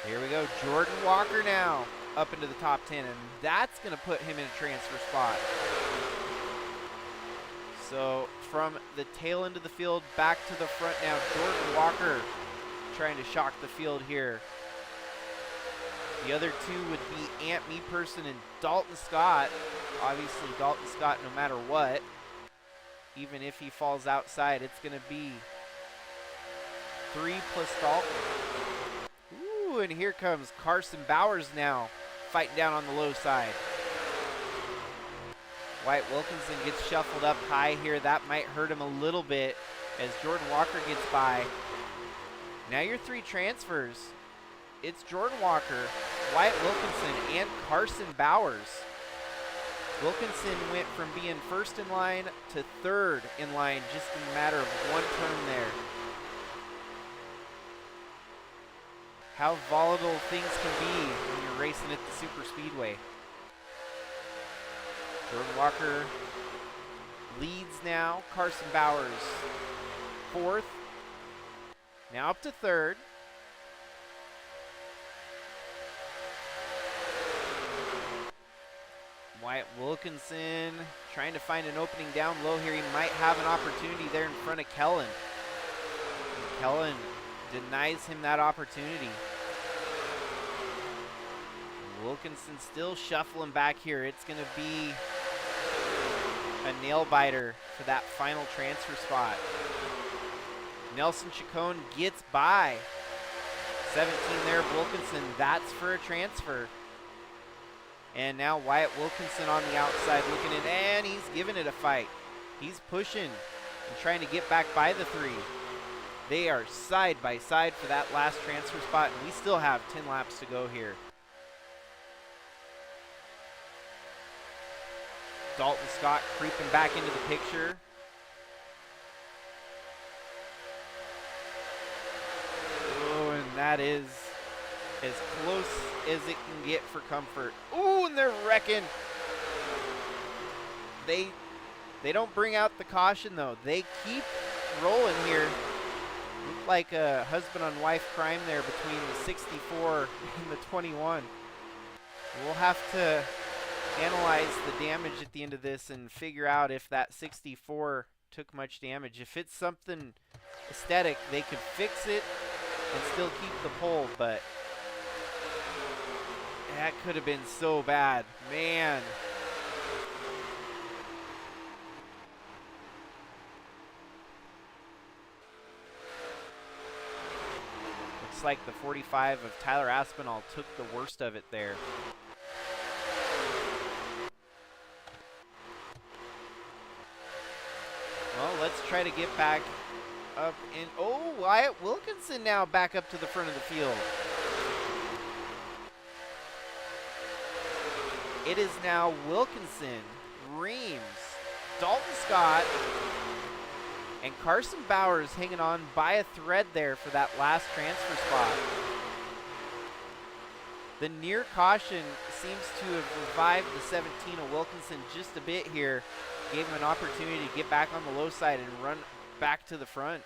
A: Here we go, Jordan Walker now up into the top 10, and that's going to put him in a transfer spot. So from the tail end of the field back to the front now, Jordan Walker trying to shock the field here. The other two would be Ant Meeperson and Dalton Scott. Obviously, Dalton Scott, no matter what, even if he falls outside, it's going to be 3 plus Dalton. Ooh, and here comes Carson Bowers now, fighting down on the low side. Wyatt Wilkinson gets shuffled up high here. That might hurt him a little bit as Jordan Walker gets by. Now your 3 transfers. It's Jordan Walker, Wyatt Wilkinson, and Carson Bowers. Wilkinson went from being first in line to third in line just in a matter of 1 turn there. How volatile things can be when you're racing at the super speedway. Jordan Walker leads now. Carson Bowers 4th. Now up to 3rd. Wyatt Wilkinson trying to find an opening down low here. He might have an opportunity there in front of Kellen. Kellen denies him that opportunity. Wilkinson still shuffling back here. It's going to be a nail biter for that final transfer spot. Nelson Chacon gets by. 17 there of Wilkinson. That's for a transfer. And now Wyatt Wilkinson on the outside looking in, and he's giving it a fight. He's pushing and trying to get back by the 3. They are side by side for that last transfer spot, and we still have 10 laps to go here. Dalton Scott creeping back into the picture. Oh, and that is as close as it can get for comfort. Ooh, and they're wrecking. They don't bring out the caution though. They keep rolling here. Looked like a husband on wife crime there between the 64 and the 21. We'll have to analyze the damage at the end of this and figure out if that 64 took much damage. If it's something aesthetic, they could fix it and still keep the pole, but that could have been so bad. Man. Looks like the 45 of Tyler Aspinall took the worst of it there. Well, let's try to get back up in... Oh, Wyatt Wilkinson now back up to the front of the field. It is now Wilkinson, Reams, Dalton Scott, and Carson Bowers hanging on by a thread there for that last transfer spot. The near caution seems to have revived the 17 of Wilkinson just a bit here. Gave him an opportunity to get back on the low side and run back to the front.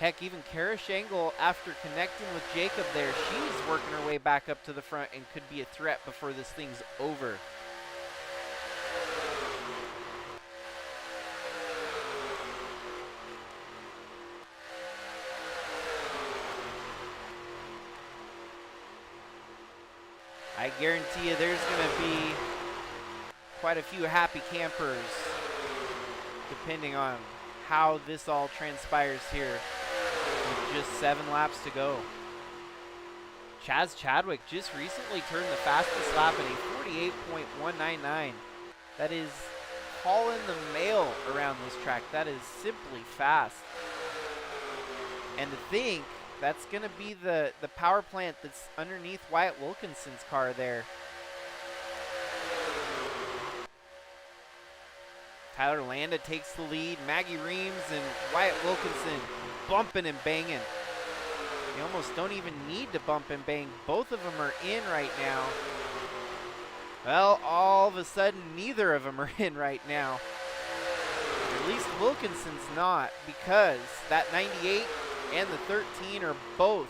A: Heck, even Kara Shangle, after connecting with Jacob there, she's working her way back up to the front and could be a threat before this thing's over. I guarantee you there's going to be quite a few happy campers depending on how this all transpires here with just 7 laps to go. Chaz Chadwick just recently turned the fastest lap at a 48.199. That is hauling the mail around this track. That is simply fast. And to think that's going to be the power plant that's underneath Wyatt Wilkinson's car there. Tyler Landa takes the lead. Maggie Reams and Wyatt Wilkinson bumping and banging. You almost don't even need to bump and bang. Both of them are in right now. Well, all of a sudden, neither of them are in right now. At least Wilkinson's not, because that 98 and the 13 are both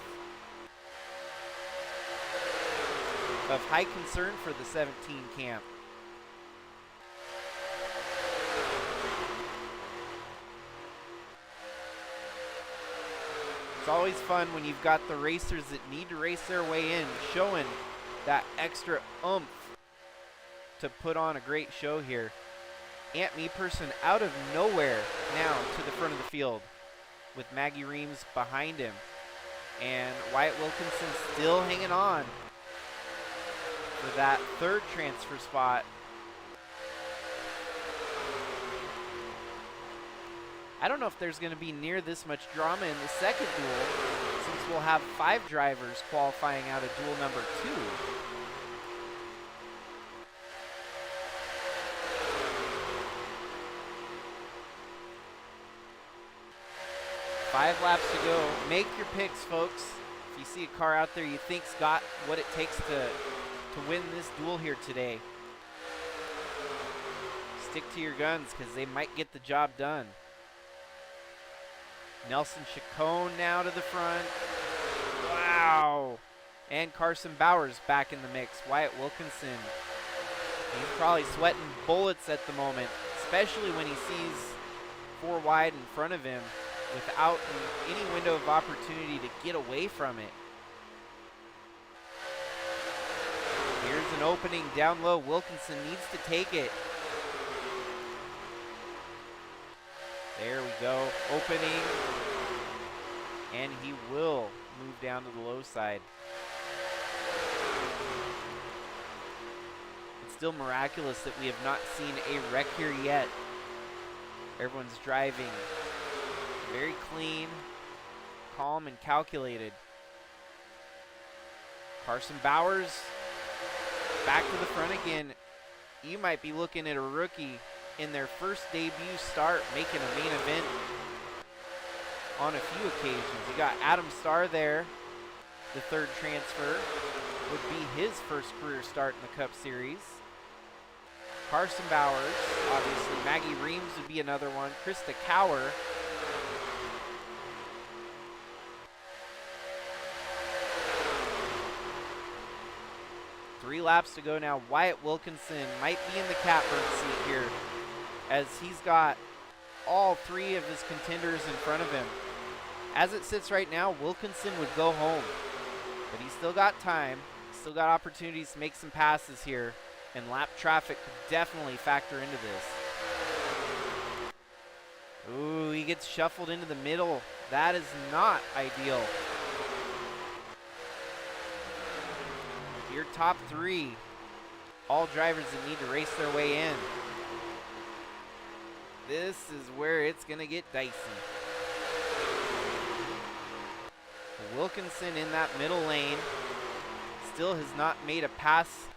A: of high concern for the 17 camp. It's always fun when you've got the racers that need to race their way in, showing that extra oomph to put on a great show here. Ant Meeperson out of nowhere now to the front of the field with Maggie Reams behind him. And Wyatt Wilkinson still hanging on for that third transfer spot. I don't know if there's going to be near this much drama in the second duel, since we'll have 5 drivers qualifying out of duel number 2. Five laps to go. Make your picks, folks. If you see a car out there you think's got what it takes to win this duel here today, stick to your guns because they might get the job done. Nelson Chacon now to the front. Wow. And Carson Bowers back in the mix. Wyatt Wilkinson, he's probably sweating bullets at the moment, especially when he sees 4 wide in front of him without any window of opportunity to get away from it. Here's an opening down low. Wilkinson needs to take it. There we go. Opening. And he will move down to the low side. It's still miraculous that we have not seen a wreck here yet. Everyone's driving very clean, calm, and calculated. Carson Bowers back to the front again. You might be looking at a rookie in their first debut start making a main event on a few occasions. You got Adam Starr there, the third transfer, would be his first career start in the Cup Series. Carson Bowers, obviously. Maggie Reams would be another one. Krista Cower. 3 laps to go now. Wyatt Wilkinson might be in the catbird seat here, as he's got all 3 of his contenders in front of him. As it sits right now, Wilkinson would go home, but he's still got time. He's still got opportunities to make some passes here, and lap traffic could definitely factor into this. Ooh, he gets shuffled into the middle. That is not ideal. Your top 3, all drivers that need to race their way in. This is where it's going to get dicey. Wilkinson in that middle lane still has not made a pass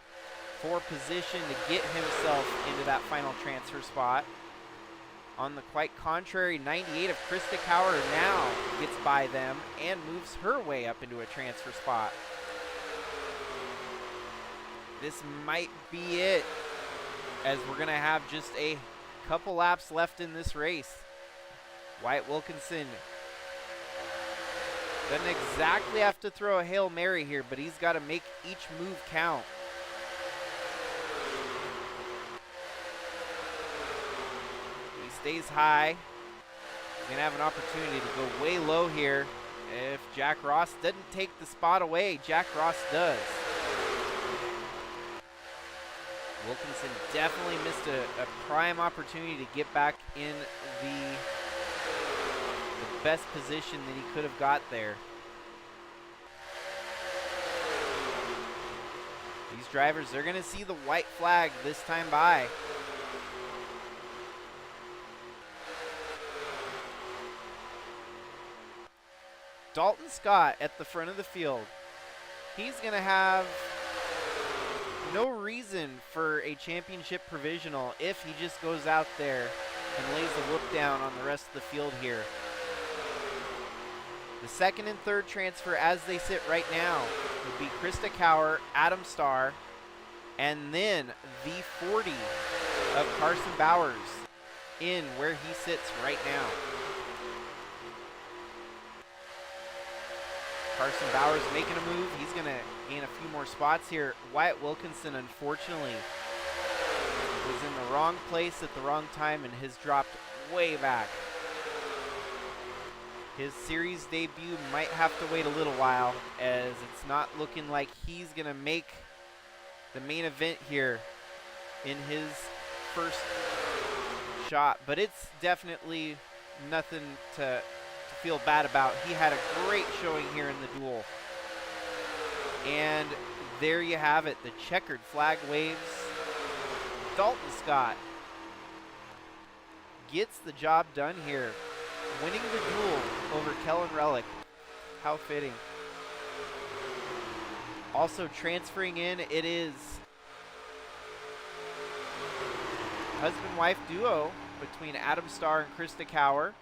A: for position to get himself into that final transfer spot. On the quite contrary, 98 of Krista Cower now gets by them and moves her way up into a transfer spot. This might be it, as we're going to have just a couple laps left in this race. Wyatt Wilkinson doesn't exactly have to throw a Hail Mary here, but he's got to make each move count. He stays high. He's going to have an opportunity to go way low here. If Jack Ross doesn't take the spot away, Jack Ross does. Wilkinson definitely missed a prime opportunity to get back in the best position that he could have got there. These drivers, they're going to see the white flag this time by. Dalton Scott at the front of the field. He's going to have no reason for a championship provisional if he just goes out there and lays a whoop down on the rest of the field here. The second and third transfer as they sit right now would be Krista Cower, Adam Starr, and then the 40 of Carson Bowers in where he sits right now. Carson Bowers making a move. He's going to gain a few more spots here. Wyatt Wilkinson, unfortunately, was in the wrong place at the wrong time and has dropped way back. His series debut might have to wait a little while, as it's not looking like he's going to make the main event here in his first shot. But it's definitely nothing to feel bad about. He had a great showing here in the duel. And there you have it. The checkered flag waves. Dalton Scott gets the job done here, winning the duel over Kellen Relic. How fitting. Also transferring in, it is husband-wife duo between Adam Starr and Krista Cower,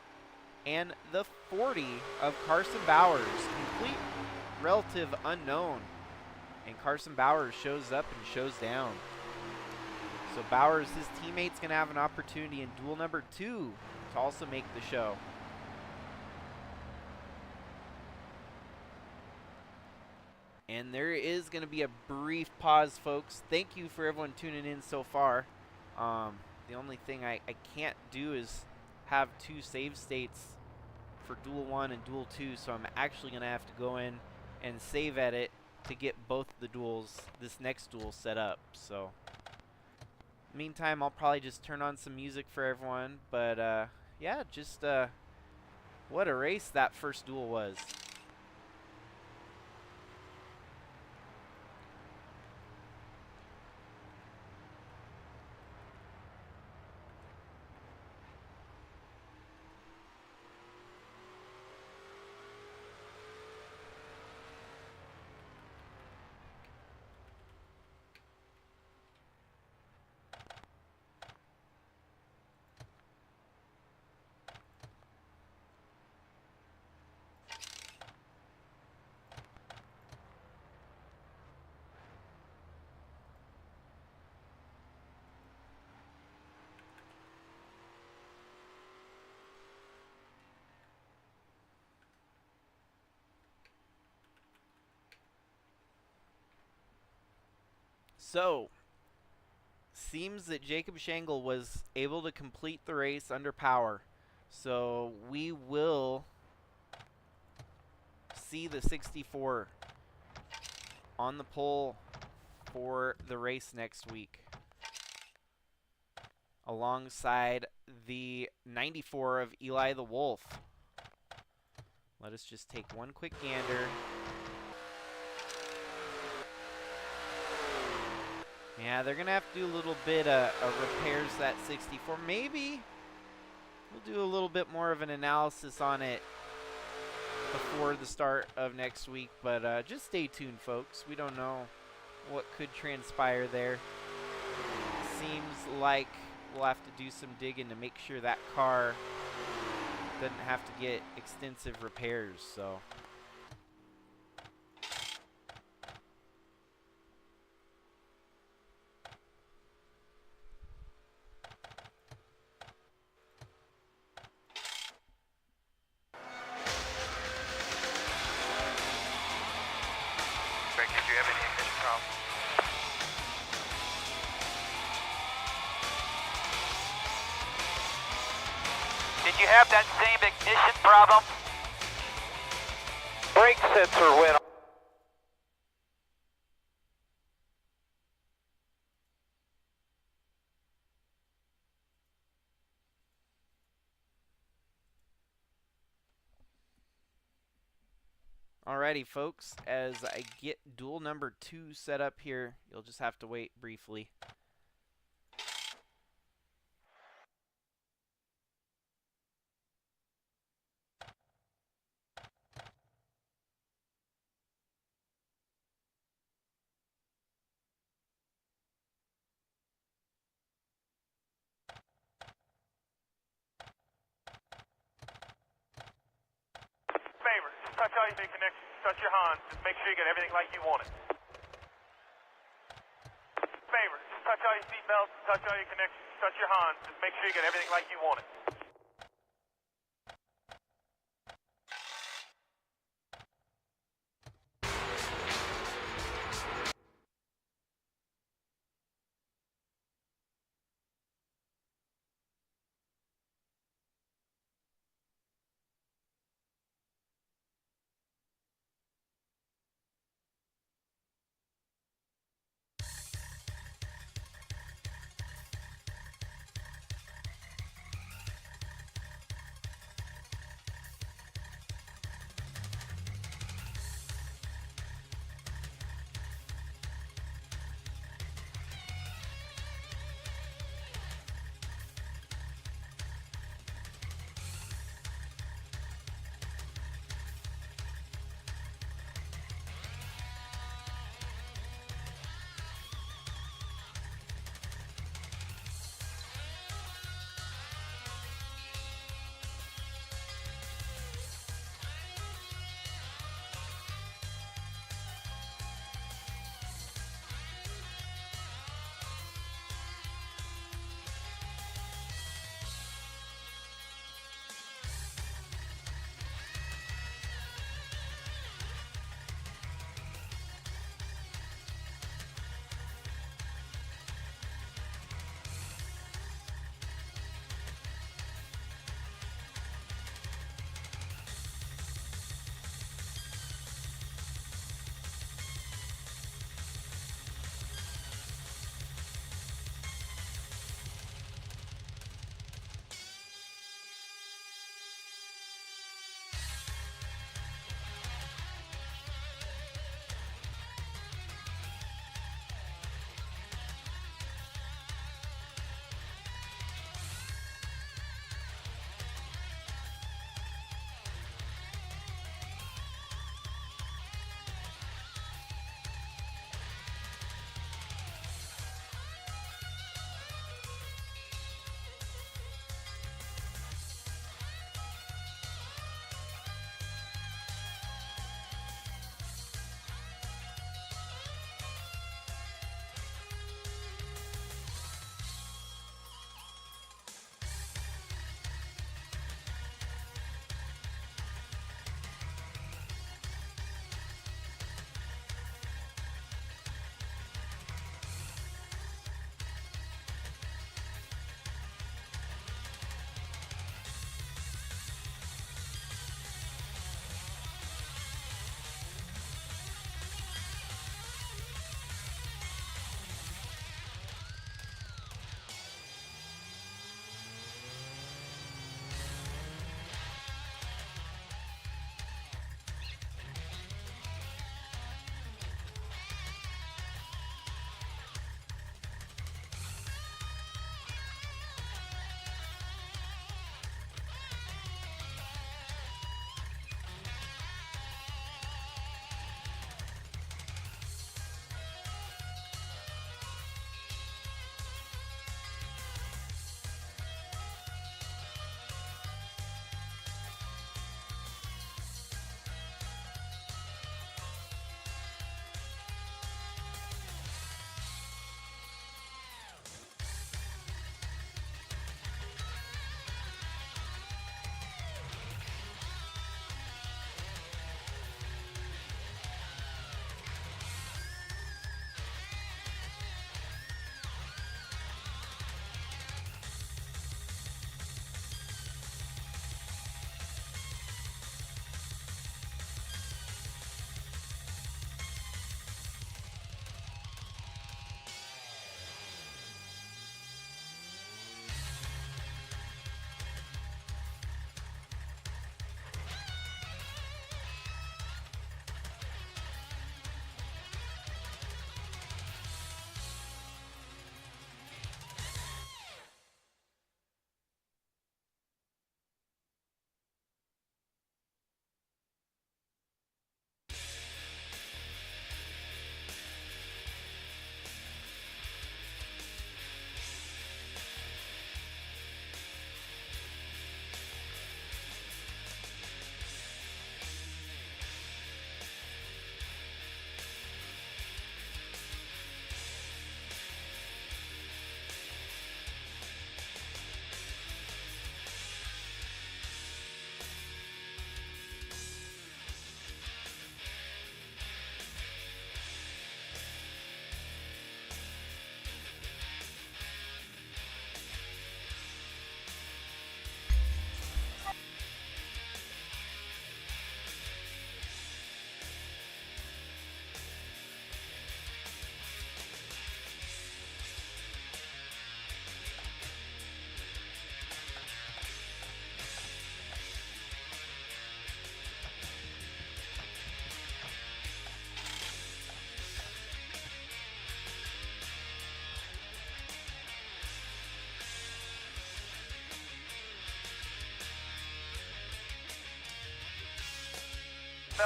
A: and the 40 of Carson Bowers, complete relative unknown. And Carson Bowers shows up and shows down. So Bowers, his teammate's going to have an opportunity in duel number 2 to also make the show. And there is going to be a brief pause, folks. Thank you for everyone tuning in so far. The only thing I can't do is have 2 save states for Duel 1 and Duel 2, so I'm actually going to have to go in and save edit to get both the duels, this next duel, set up. So, meantime, I'll probably just turn on some music for everyone. But, yeah, just what a race that first duel was. So, seems that Jacob Shangle was able to complete the race under power. So, we will see the 64 on the pole for the race next week, alongside the 94 of Eli the Wolf. Let us just take one quick gander. Yeah, they're going to have to do a little bit of repairs to that 64. Maybe we'll do a little bit more of an analysis on it before the start of next week. But just stay tuned, folks. We don't know what could transpire there. Seems like we'll have to do some digging to make sure that car doesn't have to get extensive repairs. So
B: Did you have any ignition problems? Did you have that same ignition problem? Brake sensor went off.
A: alrighty, folks, as I get duel number 2 set up here, you'll just have to wait briefly.
B: Favor, just touch all your connections, touch your Hans, just make sure you get everything like you want it. Favor, just touch all your seatbelts, touch all your connections, touch your Hans, just make sure you get everything like you want it.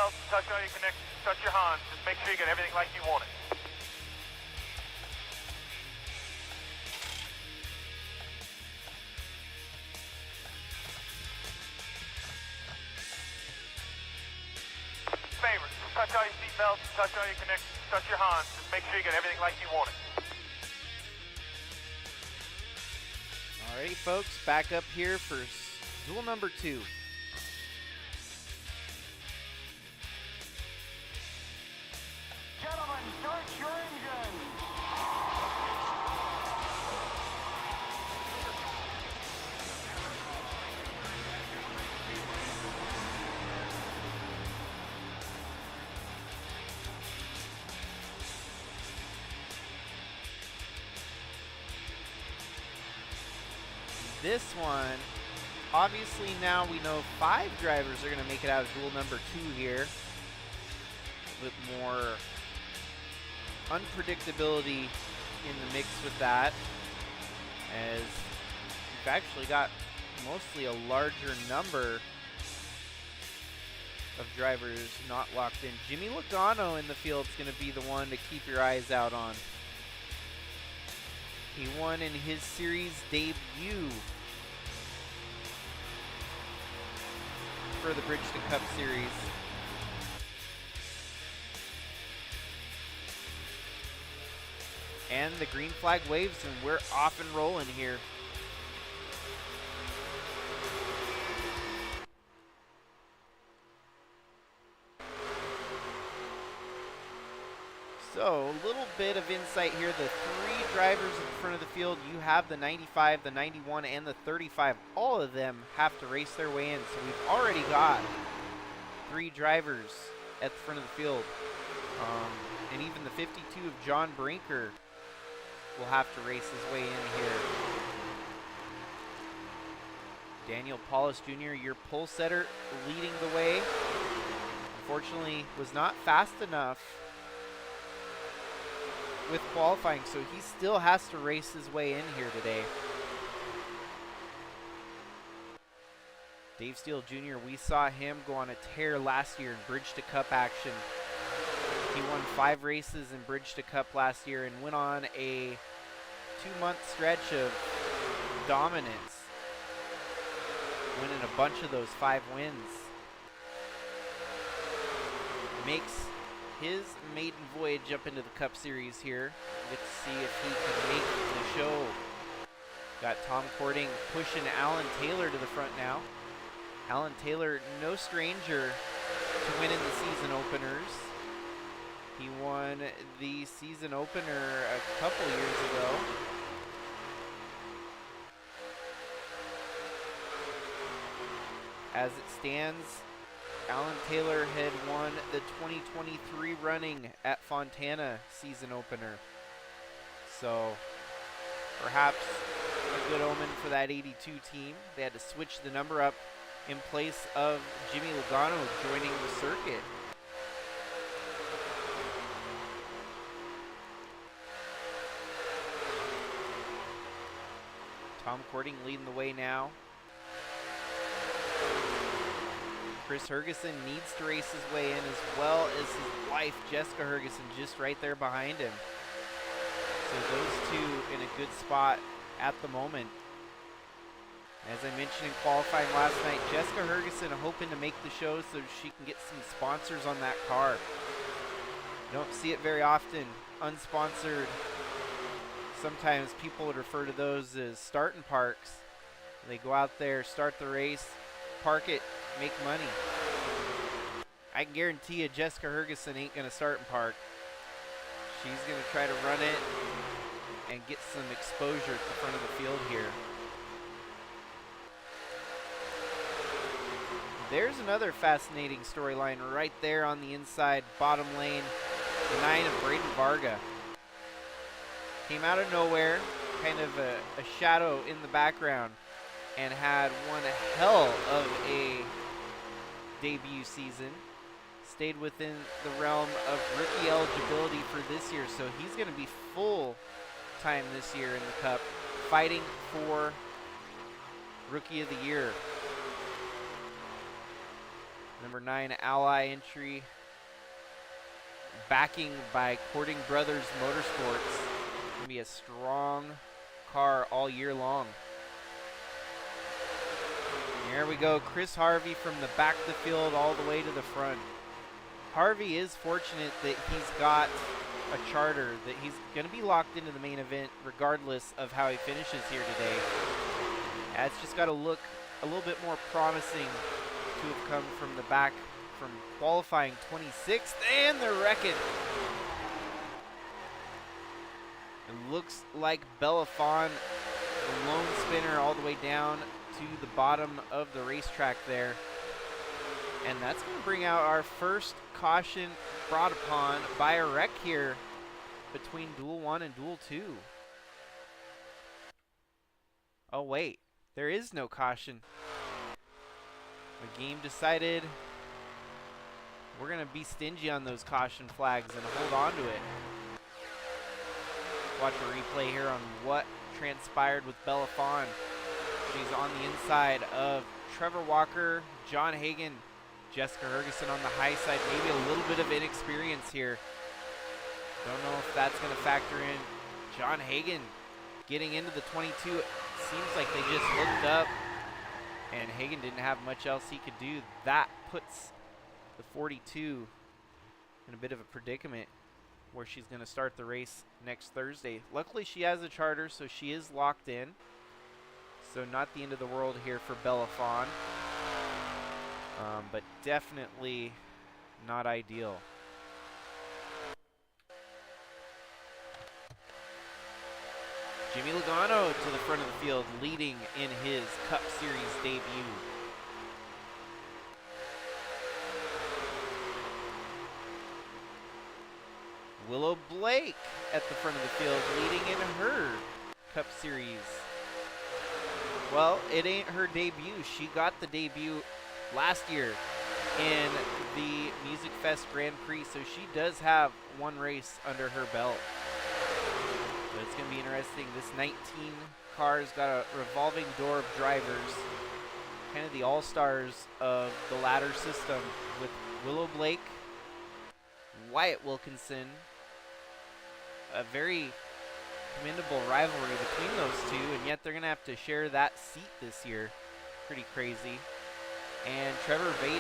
B: seatbelts, touch all your connections, touch your Hans. Just make sure you get everything like you want it. Favorites, touch all your seatbelts, touch all your connections, touch your Hans. Just make sure you get everything like you want it.
A: Alrighty, folks, back up here for duel number 2.
C: Gentlemen, start your engine.
A: This one, obviously now we know 5 drivers are going to make it out of duel number 2 here. A bit more unpredictability in the mix with that, as we've actually got mostly a larger number of drivers not locked in. Jimmy Logano in the field is going to be the one to keep your eyes out on. He won in his series debut for the Bridgestone Cup Series. And the green flag waves, and we're off and rolling here. So, a little bit of insight here. The 3 drivers in front of the field, you have the 95, the 91, and the 35. All of them have to race their way in. So we've already got 3 drivers at the front of the field. And even the 52 of John Brinker will have to race his way in here. Daniel Paulus Jr., your pole setter, leading the way. Unfortunately, was not fast enough with qualifying, so he still has to race his way in here today. Dave Steele Jr., we saw him go on a tear last year in Bridgestone Cup action. He won 5 races in Bridgestone Cup last year and went on a 2-month stretch of dominance, winning a bunch of those 5 wins. Makes his maiden voyage up into the Cup Series here. Get to see if he can make the show. Got Tom Cording pushing Alan Taylor to the front now. Alan Taylor, no stranger to winning the season openers. He won the season opener a couple years ago. As it stands, Alan Taylor had won the 2023 running at Fontana season opener. So perhaps a good omen for that 82 team. They had to switch the number up in place of Jimmy Logano joining the circuit. Tom Cording leading the way now. Chris Hergeson needs to race his way in, as well as his wife, Jessica Hergeson, just right there behind him. So those two in a good spot at the moment. As I mentioned in qualifying last night, Jessica Hergeson hoping to make the show so she can get some sponsors on that car. Don't see it very often, unsponsored. Sometimes people would refer to those as starting parks. They go out there, start the race, park it, make money. I can guarantee you Jessica Hergeson ain't going to start and park. She's going to try to run it and get some exposure at the front of the field here. There's another fascinating storyline right there on the inside bottom lane. The 9 of Braden Varga. Came out of nowhere, kind of a shadow in the background, and had one hell of a debut season. Stayed within the realm of rookie eligibility for this year, so he's going to be full time this year in the Cup, fighting for Rookie of the Year. Number 9 Ally entry. Backing by Cording Brothers Motorsports. Gonna be a strong car all year long. There we go, Chris Harvey from the back of the field all the way to the front. Harvey is fortunate that he's got a charter, that he's going to be locked into the main event regardless of how he finishes here today. It's just got to look a little bit more promising to have come from the back from qualifying 26th, and they're wrecking. It looks like Bellafon, the lone spinner all the way down to the bottom of the racetrack there. And that's going to bring out our first caution brought upon by a wreck here between Duel 1 and Duel 2. Oh wait, there is no caution. The game decided we're going to be stingy on those caution flags and hold on to it. Watch a replay here on what transpired with Bellafon. She's on the inside of Trevor Walker, John Hagan, Jessica Ferguson on the high side. Maybe a little bit of inexperience here. Don't know if that's going to factor in. John Hagan getting into the 22. It seems like they just hooked up, and Hagan didn't have much else he could do. That puts the 42 in a bit of a predicament where she's going to start the race next Thursday. Luckily, she has a charter, so she is locked in. So not the end of the world here for Bellafon, but definitely not ideal. Jimmy Logano to the front of the field, leading in his Cup Series debut. Willow Blake at the front of the field, leading in her Cup Series. Well, it ain't her debut. She got the debut last year in the Music Fest Grand Prix, so she does have one race under her belt. But it's going to be interesting. This 19 car's got a revolving door of drivers, kind of the all-stars of the ladder system, with Willow Blake, Wyatt Wilkinson, a very commendable rivalry between those two, and yet they're going to have to share that seat this year. Pretty crazy. And Trevor Vaden,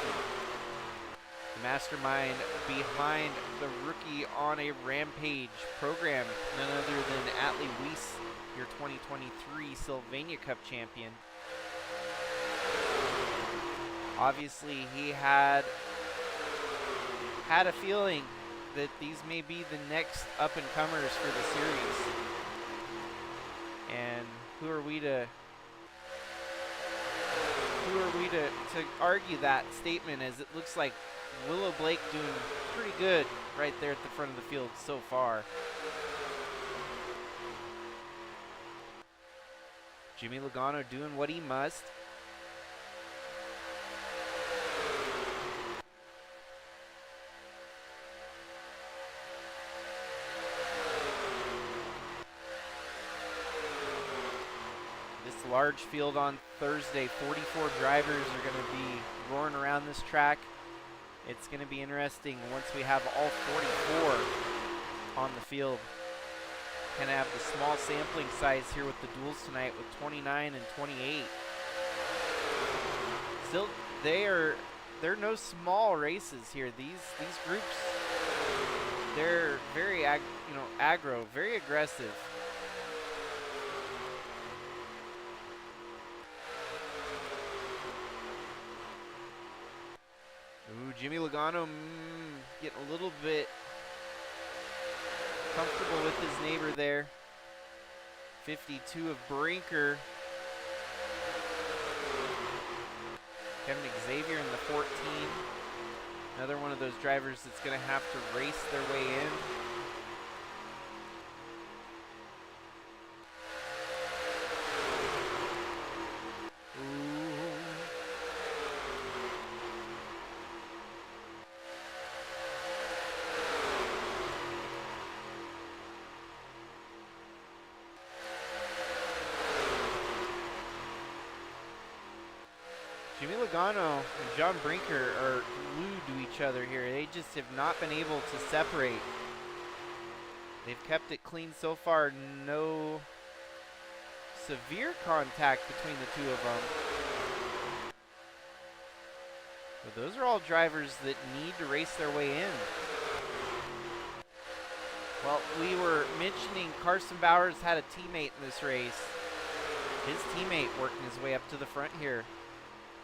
A: the mastermind behind the Rookie on a Rampage program, none other than Atlee Weiss, your 2023 Sylvania Cup champion. Obviously, he had a feeling that these may be the next up-and-comers for the series. And who are we to argue that statement, as it looks like Willow Blake doing pretty good right there at the front of the field so far. Jimmy Logano doing what he must. Large field on Thursday. 44 drivers are going to be roaring around this track. It's going to be interesting once we have all 44 on the field. Kind of have the small sampling size here with the duels tonight with 29 and 28. Still, they're no small races here. These groups, they're very aggro, very aggressive. Ooh, Jimmy Logano getting a little bit comfortable with his neighbor there. 52 of Brinker. Kevin Xavier in the 14. Another one of those drivers that's going to have to race their way in. Logano and John Brinker are glued to each other here. They just have not been able to separate. They've kept it clean so far. No severe contact between the two of them. But those are all drivers that need to race their way in. Well, we were mentioning Carson Bowers had a teammate in this race. His teammate working his way up to the front here.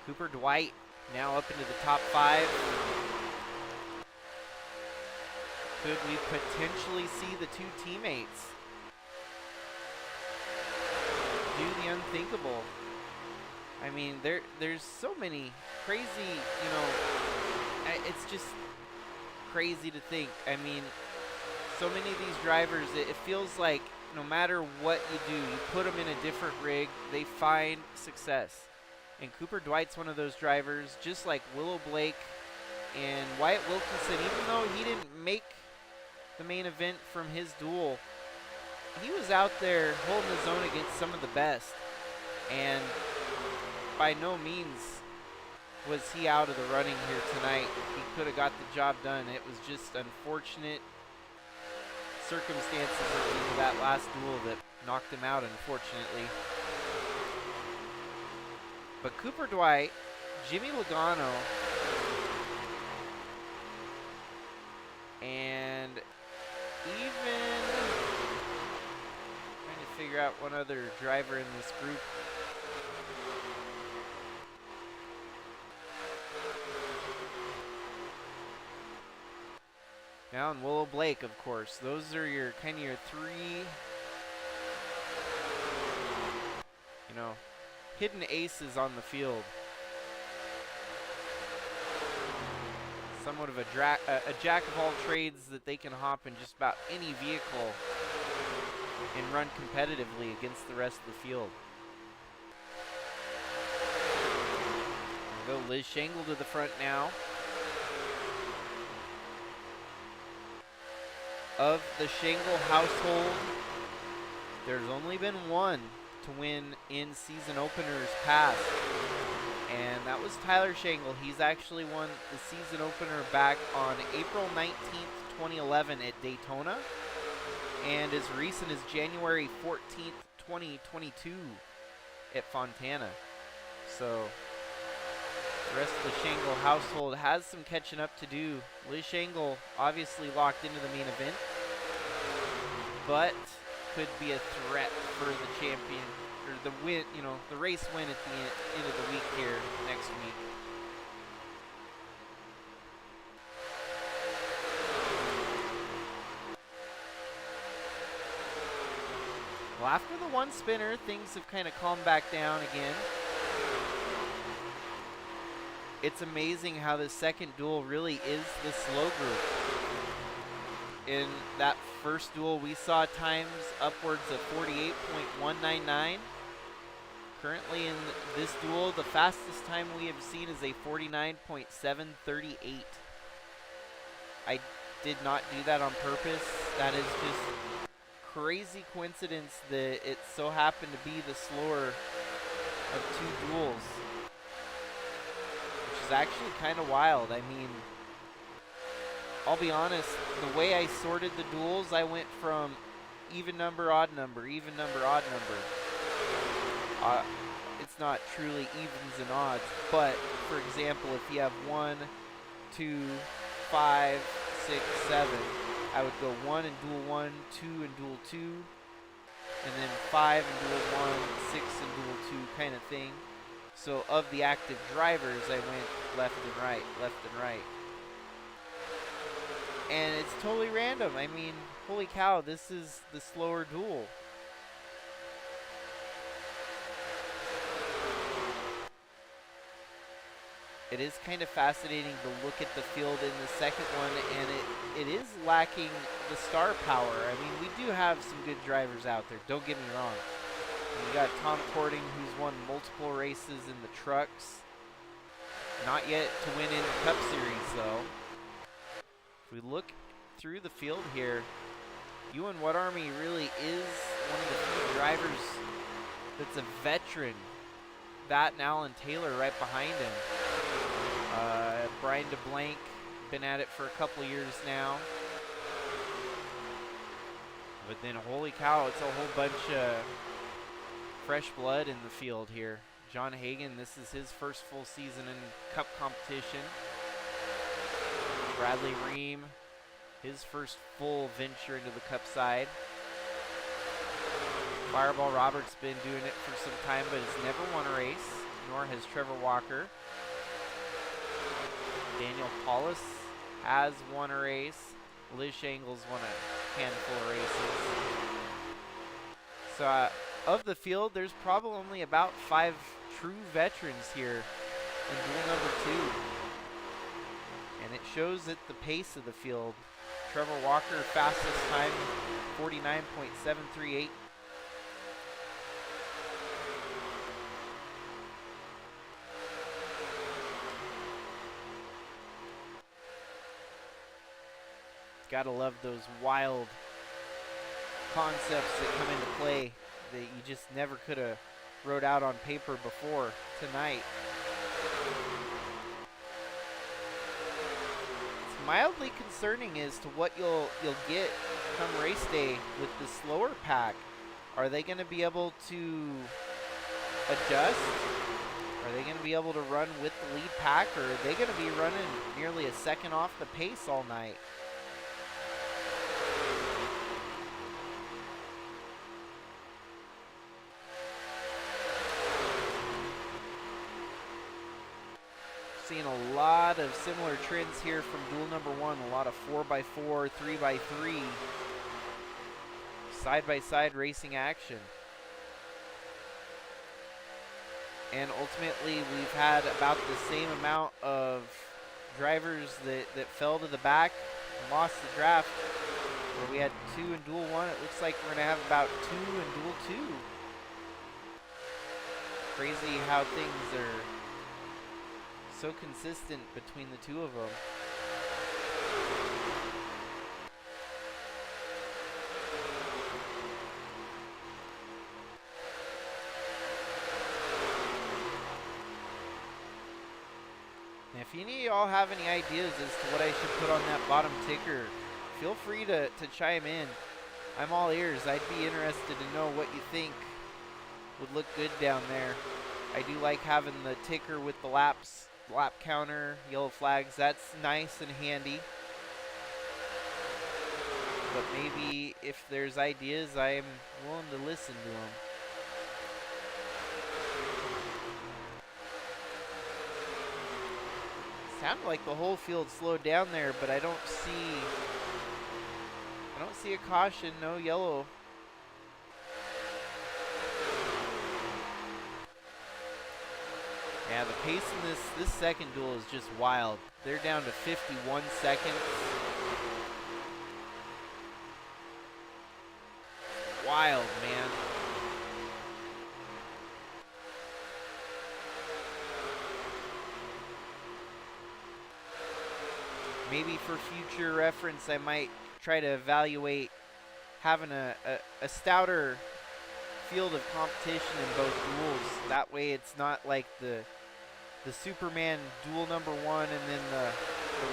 A: Cooper Dwight now up into the top 5. Could we potentially see the two teammates do the unthinkable? I mean, there's so many crazy, you know, it's just crazy to think. I mean, so many of these drivers, it feels like no matter what you do, you put them in a different rig, they find success. And Cooper Dwight's one of those drivers, just like Willow Blake and Wyatt Wilkinson. Even though he didn't make the main event from his duel, he was out there holding his own against some of the best. And by no means was he out of the running here tonight. He could have got the job done. It was just unfortunate circumstances in that last duel that knocked him out, unfortunately. But Cooper Dwight, Jimmy Logano, and even trying to figure out one other driver in this group. Now and Willow Blake, of course. Those are your kind of your three, you know, hidden aces on the field. Somewhat of a jack of all trades that they can hop in just about any vehicle and run competitively against the rest of the field. There we go, Liz Shangle to the front now. Of the Shangle household, there's only been one to win in season openers past, and that was Tyler Shangle. He's actually won the season opener back on April 19th, 2011 at Daytona, and as recent as January 14th, 2022 at Fontana. So the rest of the Shangle household has some catching up to do. Liz Shangle obviously locked into the main event, but could be a threat for the champion, or the win, you know, the race win at the end of the week here next week. Well, after the one spinner, things have kind of calmed back down again. It's amazing how the second duel really is the slow group. In that first duel, we saw times upwards of 48.199. Currently in this duel, the fastest time we have seen is a 49.738. I did not do that on purpose. That is just crazy coincidence that it so happened to be the slower of two duels. Actually kind of wild. I mean, I'll be honest, the way I sorted the duels, I went from even number, odd number, even number, odd number. It's not truly evens and odds, but for example, if you have 1, 2, 5, 6, 7, I would go 1 and duel 1, 2 and duel 2, and then 5 and duel 1, 6 and duel 2 kind of thing. So of the active drivers, I went left and right, left and right. And it's totally random. I mean, holy cow, this is the slower duel. It is kind of fascinating to look at the field in the second one, and it is lacking the star power. I mean, we do have some good drivers out there, don't get me wrong. You got Tom Cording, who's won multiple races in the trucks. Not yet to win in the Cup Series, though. If we look through the field here, Ewan Army really is one of the few drivers that's a veteran that and Alan Taylor right behind him. Brian DeBlanc, been at it for a couple of years now. But then, holy cow, it's a whole bunch of fresh blood in the field here. John Hagan, this is his first full season in Cup competition. Bradley Ream, his first full venture into the Cup side. Fireball Roberts been doing it for some time, but has never won a race, nor has Trevor Walker. Daniel Paulus has won a race. Liz Shangles won a handful of races. So of the field, there's probably only about 5 true veterans here in duel number 2. And it shows at the pace of the field. Trevor Walker, fastest time, 49.738. Gotta love those wild concepts that come into play that you just never could have wrote out on paper before tonight. It's mildly concerning as to what you'll get come race day with the slower pack. Are they going to be able to adjust? Are they going to be able to run with the lead pack, or are they going to be running nearly a second off the pace all night? Seeing a lot of similar trends here from duel number 1. A lot of 4x4, 3x3 side-by-side racing action. And ultimately, we've had about the same amount of drivers that fell to the back and lost the draft. Where we had 2 in duel 1, it looks like we're going to have about 2 in duel 2. Crazy how things are so consistent between the two of them. Now, if any of y'all have any ideas as to what I should put on that bottom ticker, feel free to chime in. I'm all ears. I'd be interested to know what you think would look good down there. I do like having the ticker with the lap counter, yellow flags. That's nice and handy. But maybe if there's ideas, I am willing to listen to them. Sounded like the whole field slowed down there, but I don't see a caution, no yellow. Yeah, the pace in this second duel is just wild. They're down to 51 seconds. Wild, man. Maybe for future reference, I might try to evaluate having a stouter field of competition in both duels. That way it's not like the Superman duel number 1 and then the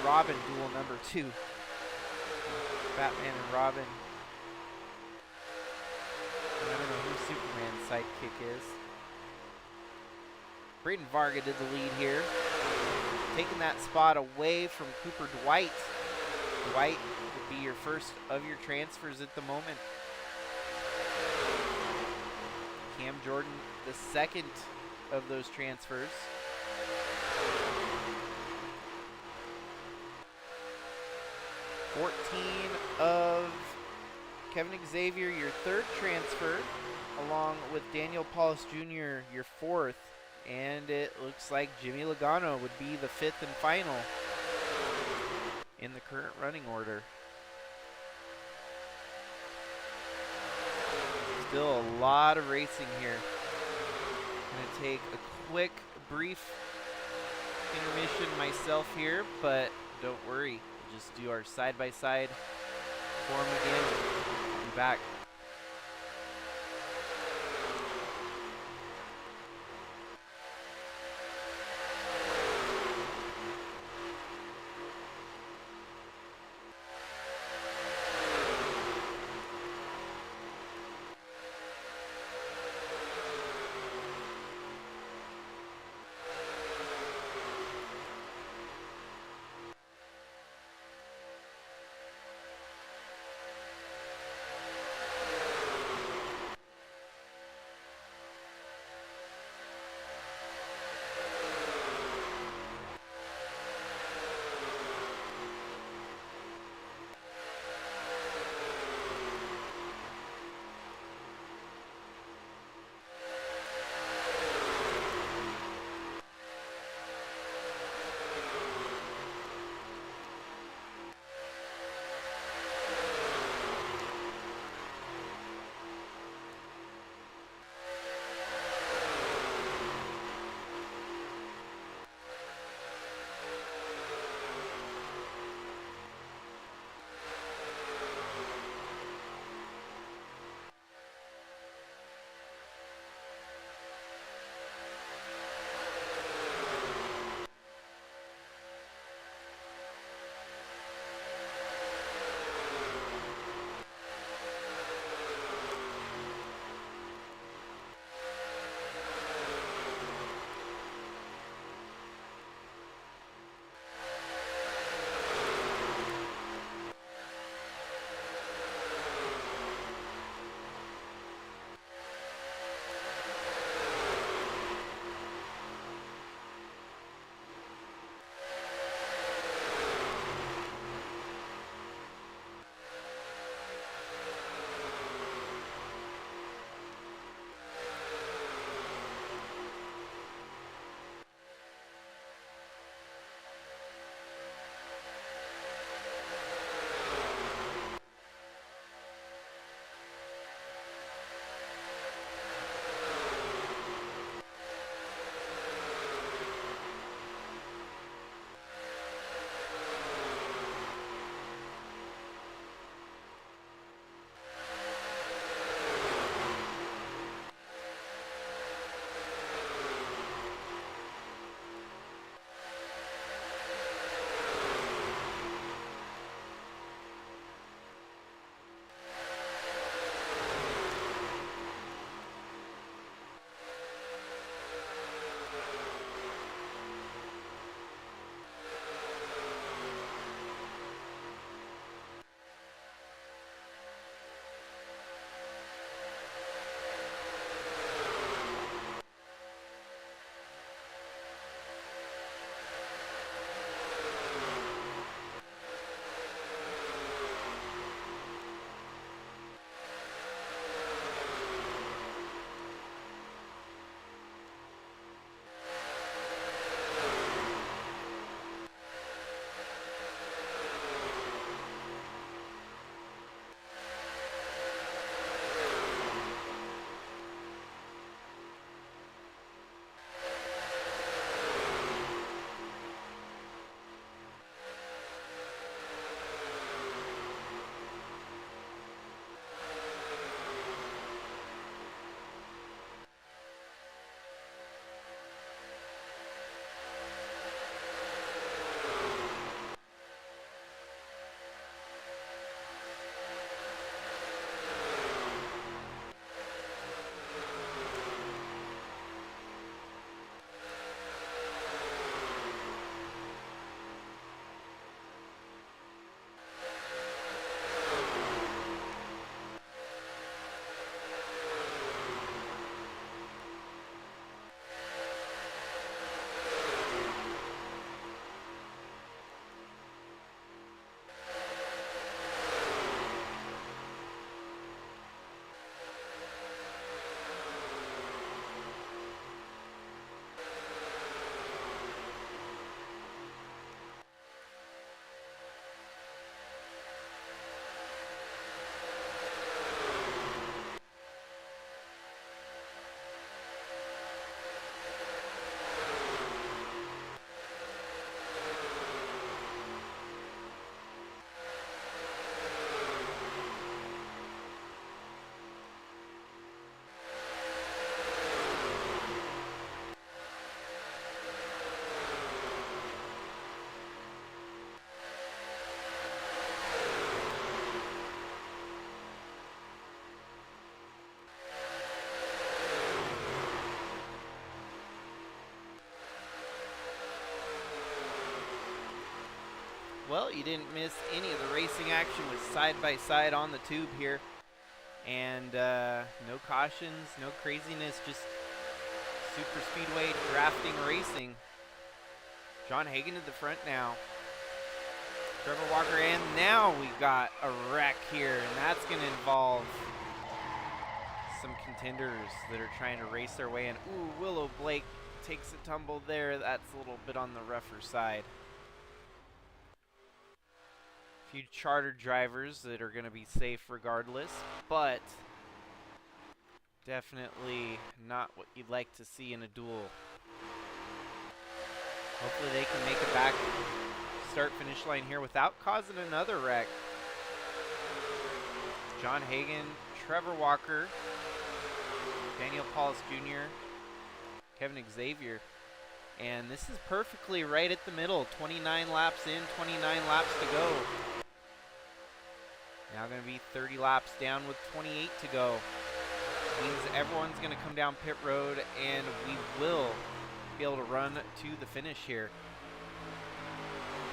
A: Robin duel number 2. Batman and Robin. I don't know who Superman's sidekick is. Braden Varga did the lead here. Taking that spot away from Cooper Dwight. Dwight would be your first of your transfers at the moment. Cam Jordan, the second of those transfers. of Kevin Xavier, your third transfer, along with Daniel Paulus Jr., your fourth. And it looks like Jimmy Logano would be the fifth and final in the current running order. Still a lot of racing here. Gonna take a quick, brief intermission myself here, but don't worry. We'll just do our side-by-side form again. We'll be back. Well, you didn't miss any of the racing action with side by side on the tube here. And no cautions, no craziness, just super speedway drafting racing. John Hagen at the front now. Trevor Walker, and now we got a wreck here, and that's going to involve some contenders that are trying to race their way in. Ooh, Willow Blake takes a tumble there. That's a little bit on the rougher side. A few charter drivers that are going to be safe regardless, but definitely not what you'd like to see in a duel. Hopefully they can make it back start-finish line here without causing another wreck. John Hagen, Trevor Walker, Daniel Paulus Jr., Kevin Xavier. And this is perfectly right at the middle. 29 laps in, 29 laps to go. Now going to be 30 laps down with 28 to go. Means everyone's going to come down pit road, and we will be able to run to the finish here.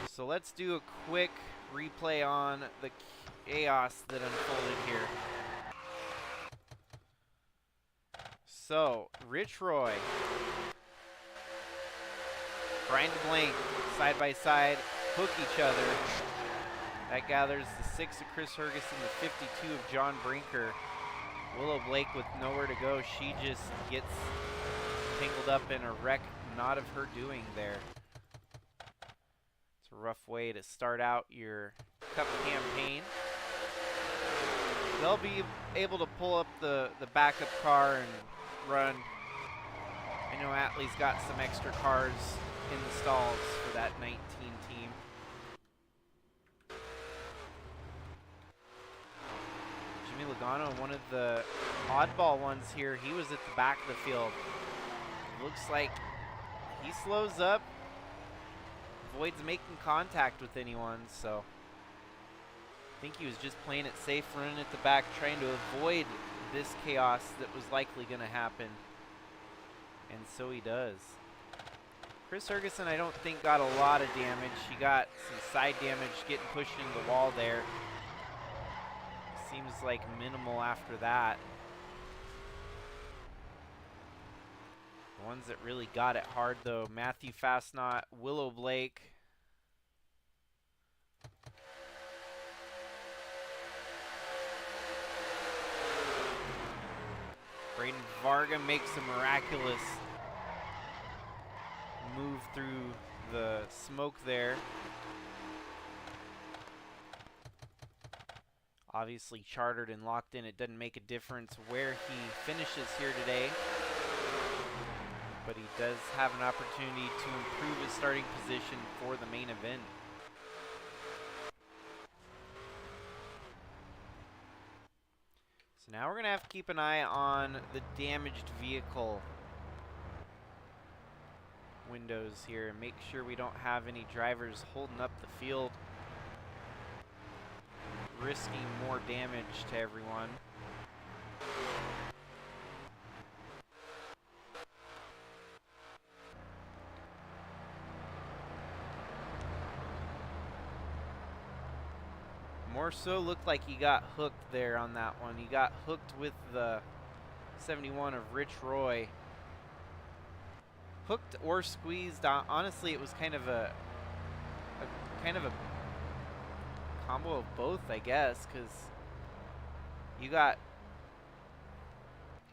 A: So let's do a quick replay on the chaos that unfolded here. So, Rich Roy, Brian DeBlanc, side by side, hook each other. That gathers the 6 of Chris Ferguson, the 52 of John Brinker. Willow Blake with nowhere to go. She just gets tangled up in a wreck, not of her doing there. It's a rough way to start out your Cup campaign. They'll be able to pull up the backup car and run. I know Atlee's got some extra cars in the stalls for that 19 team. Jimmy Logano, one of the oddball ones here, he was at the back of the field. Looks like he slows up, avoids making contact with anyone, so I think he was just playing it safe, running at the back, trying to avoid this chaos that was likely going to happen. And so he does. Chris Ferguson, I don't think, got a lot of damage. He got some side damage getting pushed into the wall there. Seems like minimal after that. The ones that really got it hard, though, Matthew Fastnot, Willow Blake. Braden Varga makes a miraculous move through the smoke there. Obviously chartered and locked in. It doesn't make a difference where he finishes here today, but he does have an opportunity to improve his starting position for the main event. So now we're going to have to keep an eye on the damaged vehicle windows here and make sure we don't have any drivers holding up the field, risking more damage to everyone. More so looked like he got hooked there on that one. He got hooked with the 71 of Rich Roy. Hooked or squeezed. Honestly, it was kind of a combo of both, I guess, because you got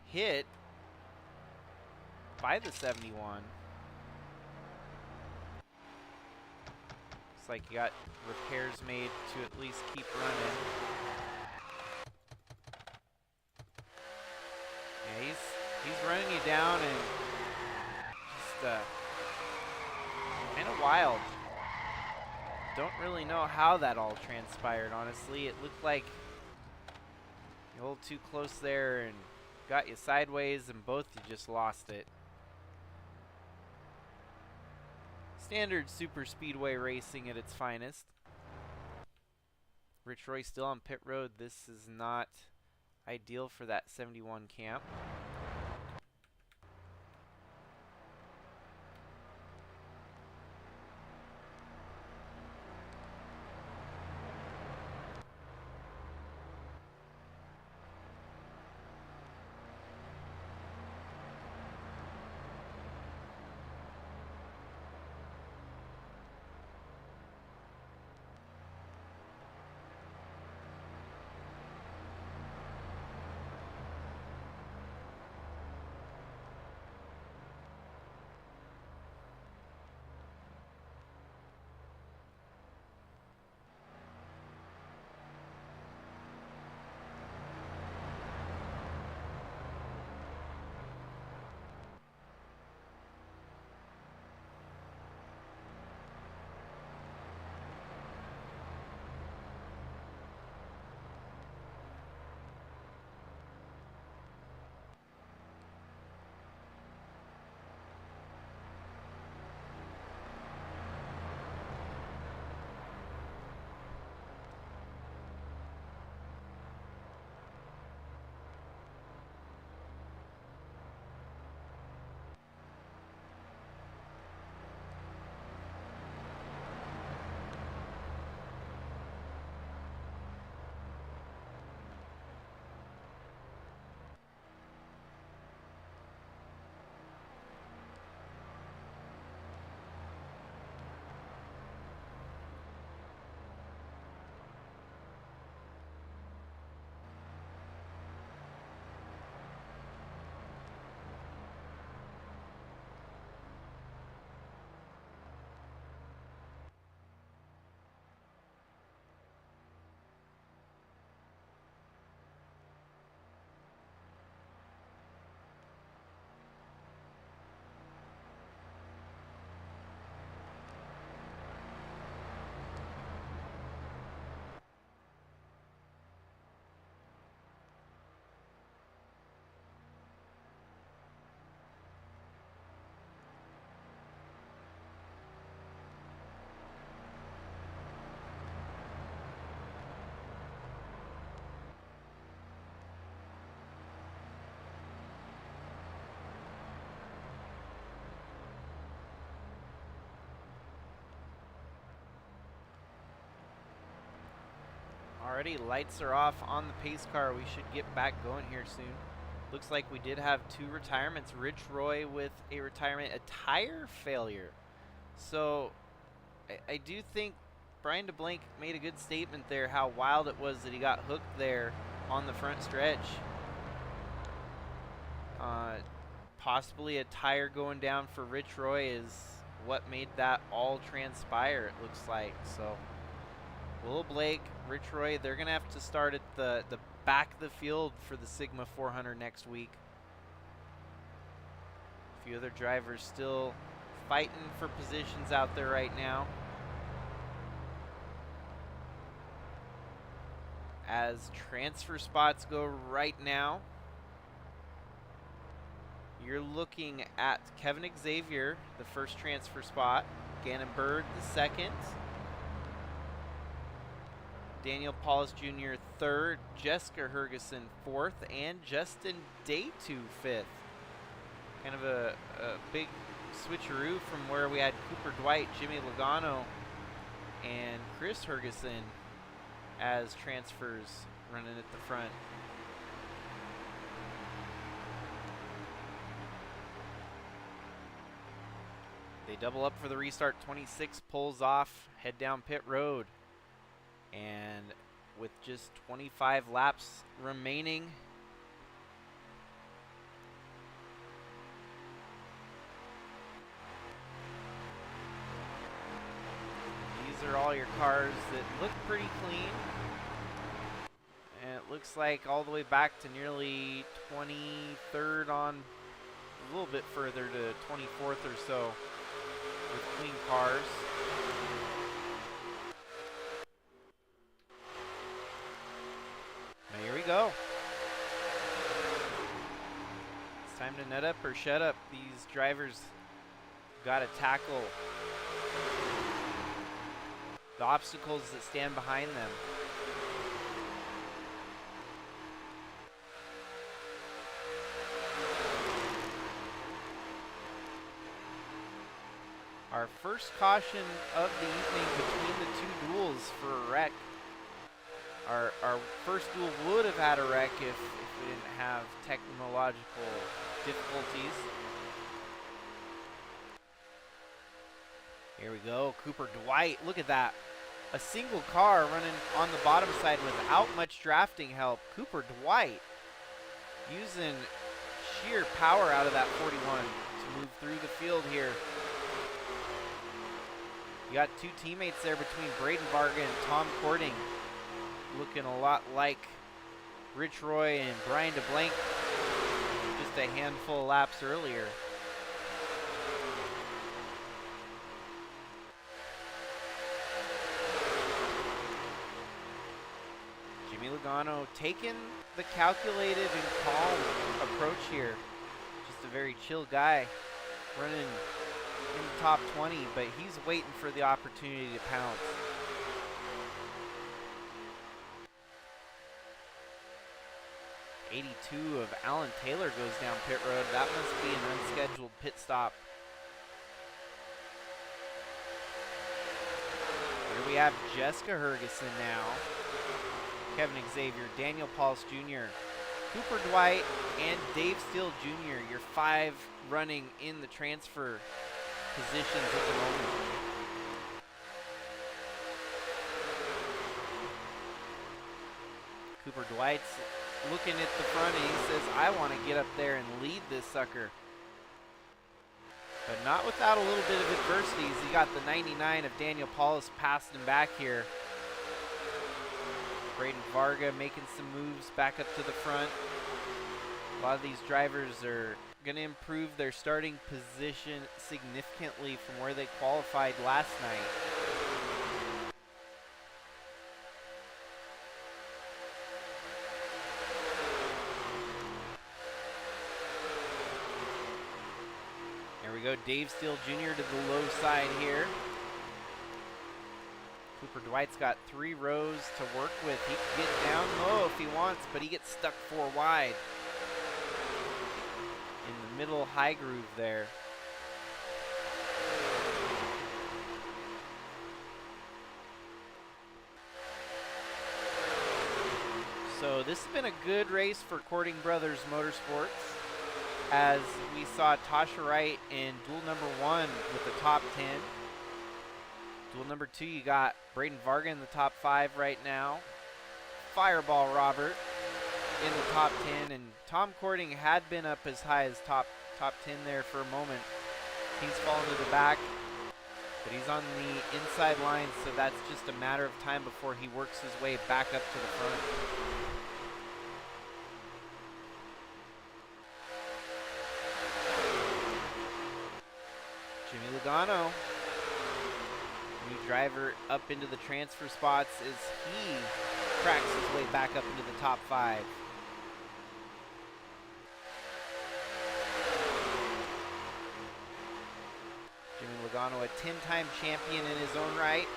A: hit by the 71. Looks like you got repairs made to at least keep running. Yeah, he's running you down and just kind of wild. Don't really know how that all transpired, honestly. It looked like you hold too close there and got you sideways, and both you just lost it. Standard super speedway racing at its finest. Rich Roy still on pit road. This is not ideal for that 71 camp. Alrighty, lights are off on the pace car. We should get back going here soon. Looks like we did have 2 retirements. Rich Roy with a retirement, a tire failure. So I do think Brian DeBlank made a good statement there, how wild it was that he got hooked there on the front stretch. Possibly a tire going down for Rich Roy is what made that all transpire, it looks like. So Will Blake, Rich Roy, they're going to have to start at the back of the field for the Sigma 400 next week. A few other drivers still fighting for positions out there right now. As transfer spots go right now, you're looking at Kevin Xavier, the first transfer spot, Gannon Bird, the second, Daniel Paulus Jr. third, Jessica Hergeson fourth, and Justin Daytu fifth. Kind of a big switcheroo from where we had Cooper Dwight, Jimmy Logano, and Chris Hergeson as transfers running at the front. They double up for the restart. 26 pulls off, head down pit road. And with just 25 laps remaining, these are all your cars that look pretty clean. And it looks like all the way back to nearly 23rd on, a little bit further to 24th or so with clean cars. Now here we go. It's time to nut up or shut up. These drivers got to tackle the obstacles that stand behind them. Our first caution of the evening between the 2 duels for a wreck. Our first duel would have had a wreck if we didn't have technological difficulties. Here we go, Cooper Dwight, look at that. A single car running on the bottom side without much drafting help. Cooper Dwight using sheer power out of that 41 to move through the field here. You got 2 teammates there between Braden Varga and Tom Cording, looking a lot like Rich Roy and Brian DeBlank just a handful of laps earlier. Jimmy Logano taking the calculated and calm approach here. Just a very chill guy running in the top 20, but he's waiting for the opportunity to pounce. '82 of Alan Taylor goes down pit road. That must be an unscheduled pit stop. Here we have Jessica Hergeson now, Kevin Xavier, Daniel Paulus Jr., Cooper Dwight, and Dave Steele Jr., your 5 running in the transfer positions at the moment. Cooper Dwight's looking at the front and he says, I want to get up there and lead this sucker. But not without a little bit of adversities. He got the 99 of Daniel Paulus passing him back here. Braden Varga making some moves back up to the front. A lot of these drivers are going to improve their starting position significantly from where they qualified last night. There we go, Dave Steele Jr. to the low side here. Cooper Dwight's got 3 rows to work with. He can get down low if he wants, but he gets stuck 4 wide. In the middle high groove there. So this has been a good race for Cording Brothers Motorsports, as we saw Tasha Wright in duel number 1 with the top 10. Duel number 2, you got Braden Varga in the top 5 right now. Fireball Robert in the top 10, and Tom Cording had been up as high as top 10 there for a moment. He's fallen to the back, but he's on the inside line, so that's just a matter of time before he works his way back up to the front. Jimmy Logano, new driver up into the transfer spots as he cracks his way back up into the top 5. Jimmy Logano, a 10-time champion in his own right,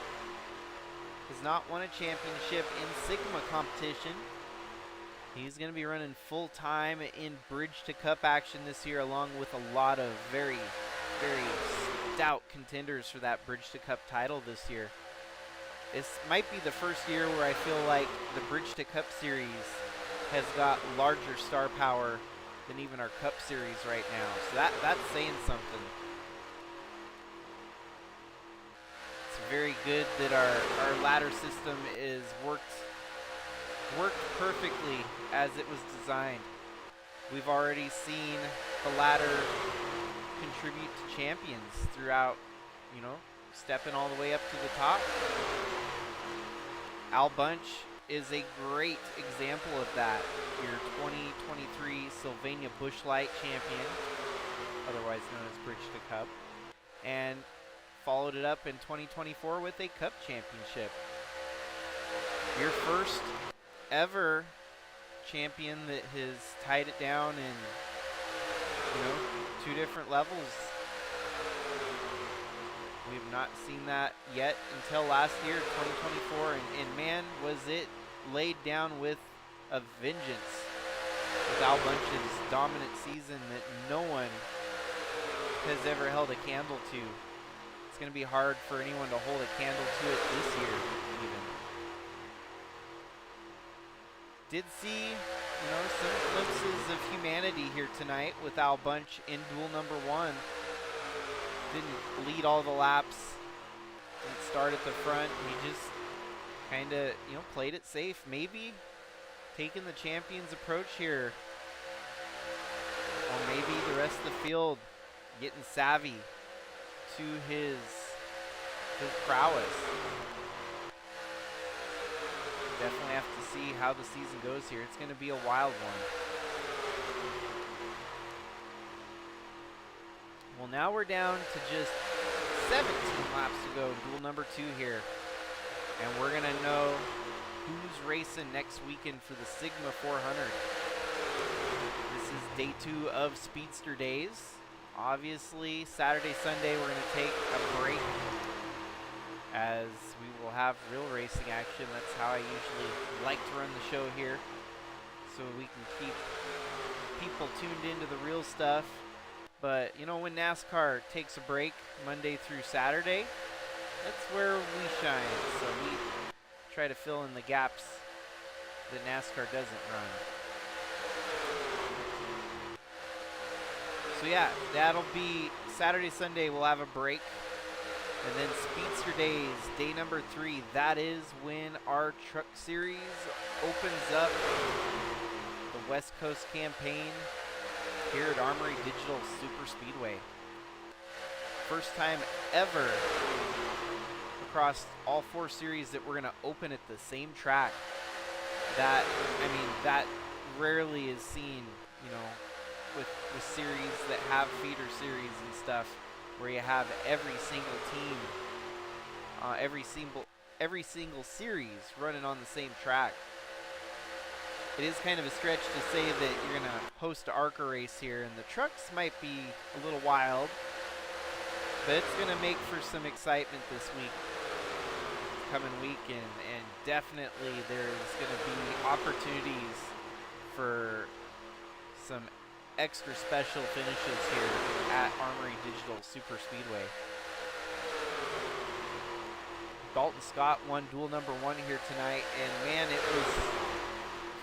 A: has not won a championship in Sigma competition. He's going to be running full-time in Bridge to Cup action this year, along with a lot of very, very stout contenders for that Bridge to Cup title this year. This might be the first year where I feel like the Bridge to Cup series has got larger star power than even our Cup series right now. So that's saying something. It's very good that our ladder system is worked perfectly as it was designed. We've already seen the ladder contribute to champions throughout, you know, stepping all the way up to the top. Al Bunch is a great example of that. Your 2023 Sylvania Busch Light champion, otherwise known as Bridge to Cup, and followed it up in 2024 with a Cup championship. Your first ever champion that has tied it down in, you know, 2 different levels. We've not seen that yet until last year, 2024, and man, was it laid down with a vengeance with Al Bunch's dominant season that no one has ever held a candle to. It's going to be hard for anyone to hold a candle to it this year, even. Did see, you know, some glimpses of humanity here tonight with Al Bunch in duel number 1. Didn't lead all the laps, didn't start at the front. He just kind of, you know, played it safe. Maybe taking the champion's approach here. Or maybe the rest of the field getting savvy to his prowess. Definitely have to see how the season goes here. It's going to be a wild one. Well, now we're down to just 17 laps to go in duel number 2 here. And we're going to know who's racing next weekend for the Sigma 400. This is day 2 of Speedster Days. Obviously, Saturday, Sunday, we're going to take a break as we will have real racing action. That's how I usually like to run the show here, so we can keep people tuned into the real stuff. But, you know, when NASCAR takes a break Monday through Saturday, that's where we shine. So we try to fill in the gaps that NASCAR doesn't run. So yeah, that'll be Saturday, Sunday, we'll have a break. And then Speedster Days, day number 3, that is when our truck series opens up the West Coast campaign here at Armory Digital Super Speedway. First time ever across all 4 series that we're going to open at the same track. That, I mean, that rarely is seen, you know, with series that have feeder series and stuff, where you have every single team, every single series running on the same track. It is kind of a stretch to say that you're going to host an ARCA race here, and the trucks might be a little wild, but it's going to make for some excitement this coming week, and definitely there's going to be opportunities for some extra special finishes here at Armory Digital Super Speedway. Dalton Scott won duel number 1 here tonight, and man, it was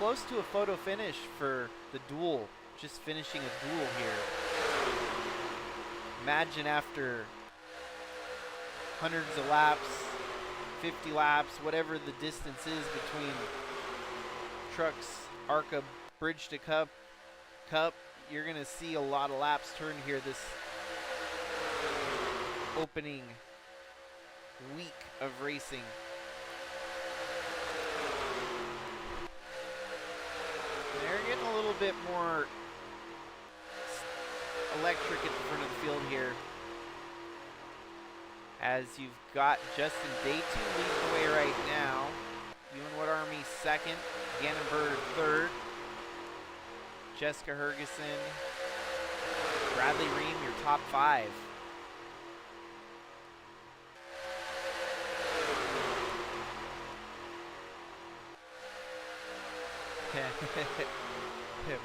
A: close to a photo finish for the Duel. Just finishing a Duel here. Imagine after hundreds of laps, 50 laps, whatever the distance is between trucks, ARCA, bridge to cup, you're going to see a lot of laps turn here this opening week of racing. They're getting a little bit more electric at the front of the field here, as you've got Justin Day 2 leading the way right now. Ewan Wood Army second, Gannonberg third, Jessica Hergeson, Bradley Ream, your top 5.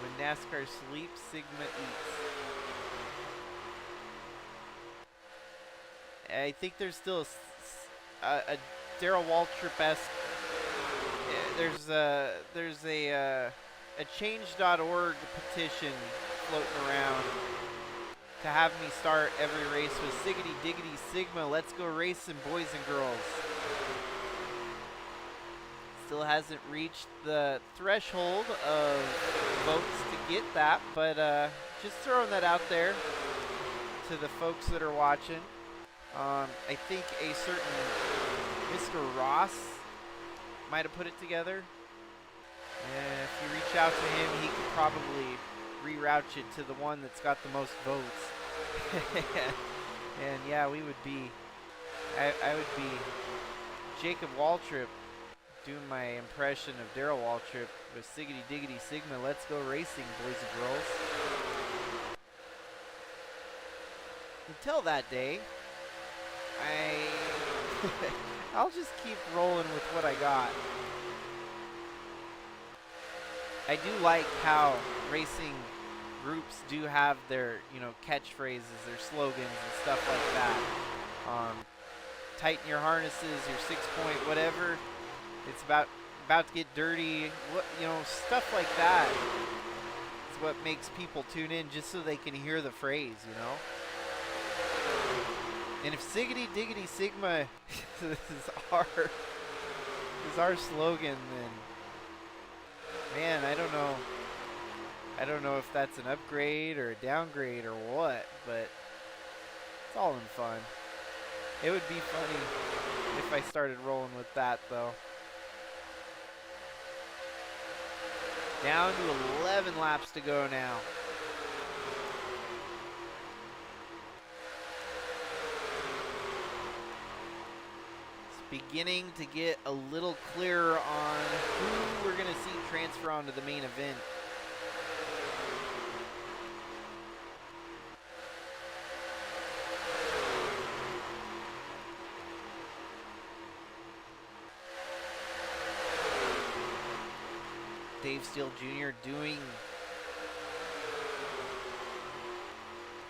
A: When NASCAR sleeps, Sigma eats. I think there's still a Darrell Waltrip-esque. There's a change.org petition floating around to have me start every race with Siggity Diggity Sigma. Let's go racing, boys and girls. Still hasn't reached the threshold of votes to get that, but just throwing that out there to the folks that are watching. I think a certain Mr. Ross might have put it together. And if you reach out to him, he could probably reroute you to the one that's got the most votes. And yeah, we would be, I would be Jacob Waltrip doing my impression of Darrell Waltrip with Siggity Diggity Sigma. Let's go racing, boys and girls. Until that day, I'll just keep rolling with what I got. I do like how racing groups do have their, catchphrases, their slogans and stuff like that. Tighten your harnesses, your 6-point, whatever. It's about to get dirty. Stuff like that is what makes people tune in, just so they can hear the phrase, And if Siggity Diggity Sigma is our slogan, then man, I don't know if that's an upgrade or a downgrade or what, but it's all in fun. It would be funny if I started rolling with that, though. Down to 11 laps to go now. It's beginning to get a little clearer on who we're going to see transfer onto the main event. Dave Steele Jr. doing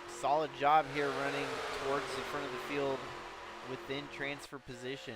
A: a solid job here, running towards the front of the field within transfer position.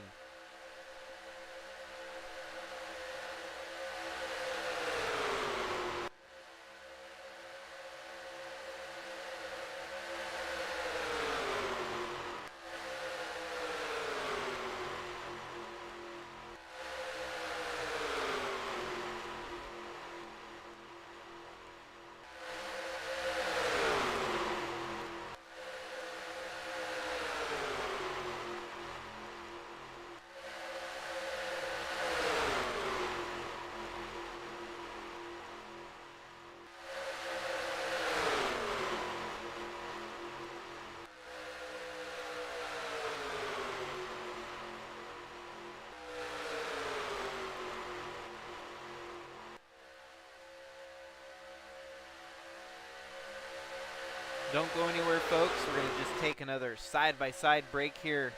A: Don't go anywhere, folks. We're going to just take another side-by-side break here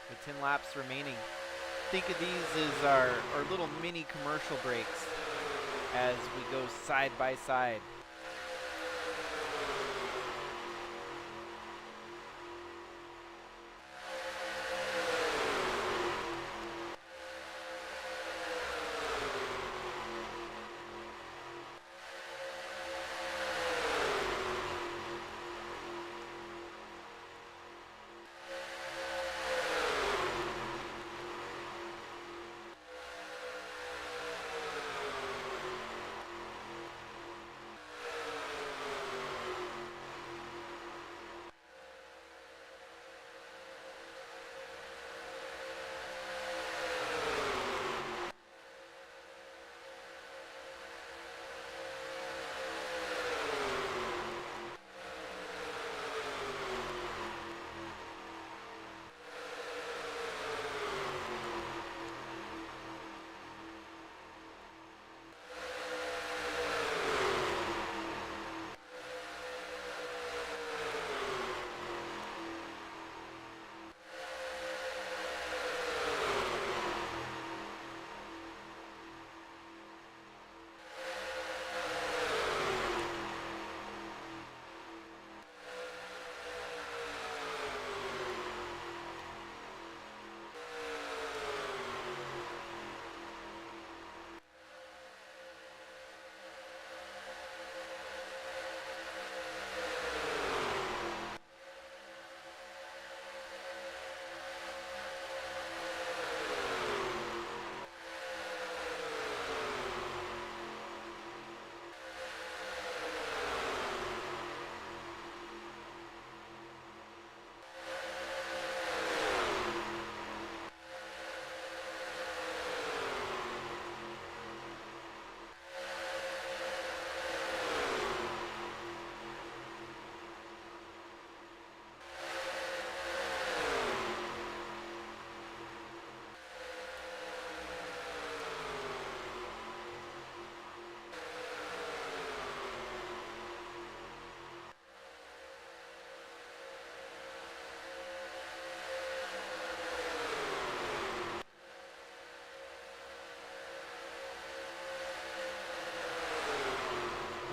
A: with 10 laps remaining. Think of these as our little mini commercial breaks as we go side-by-side.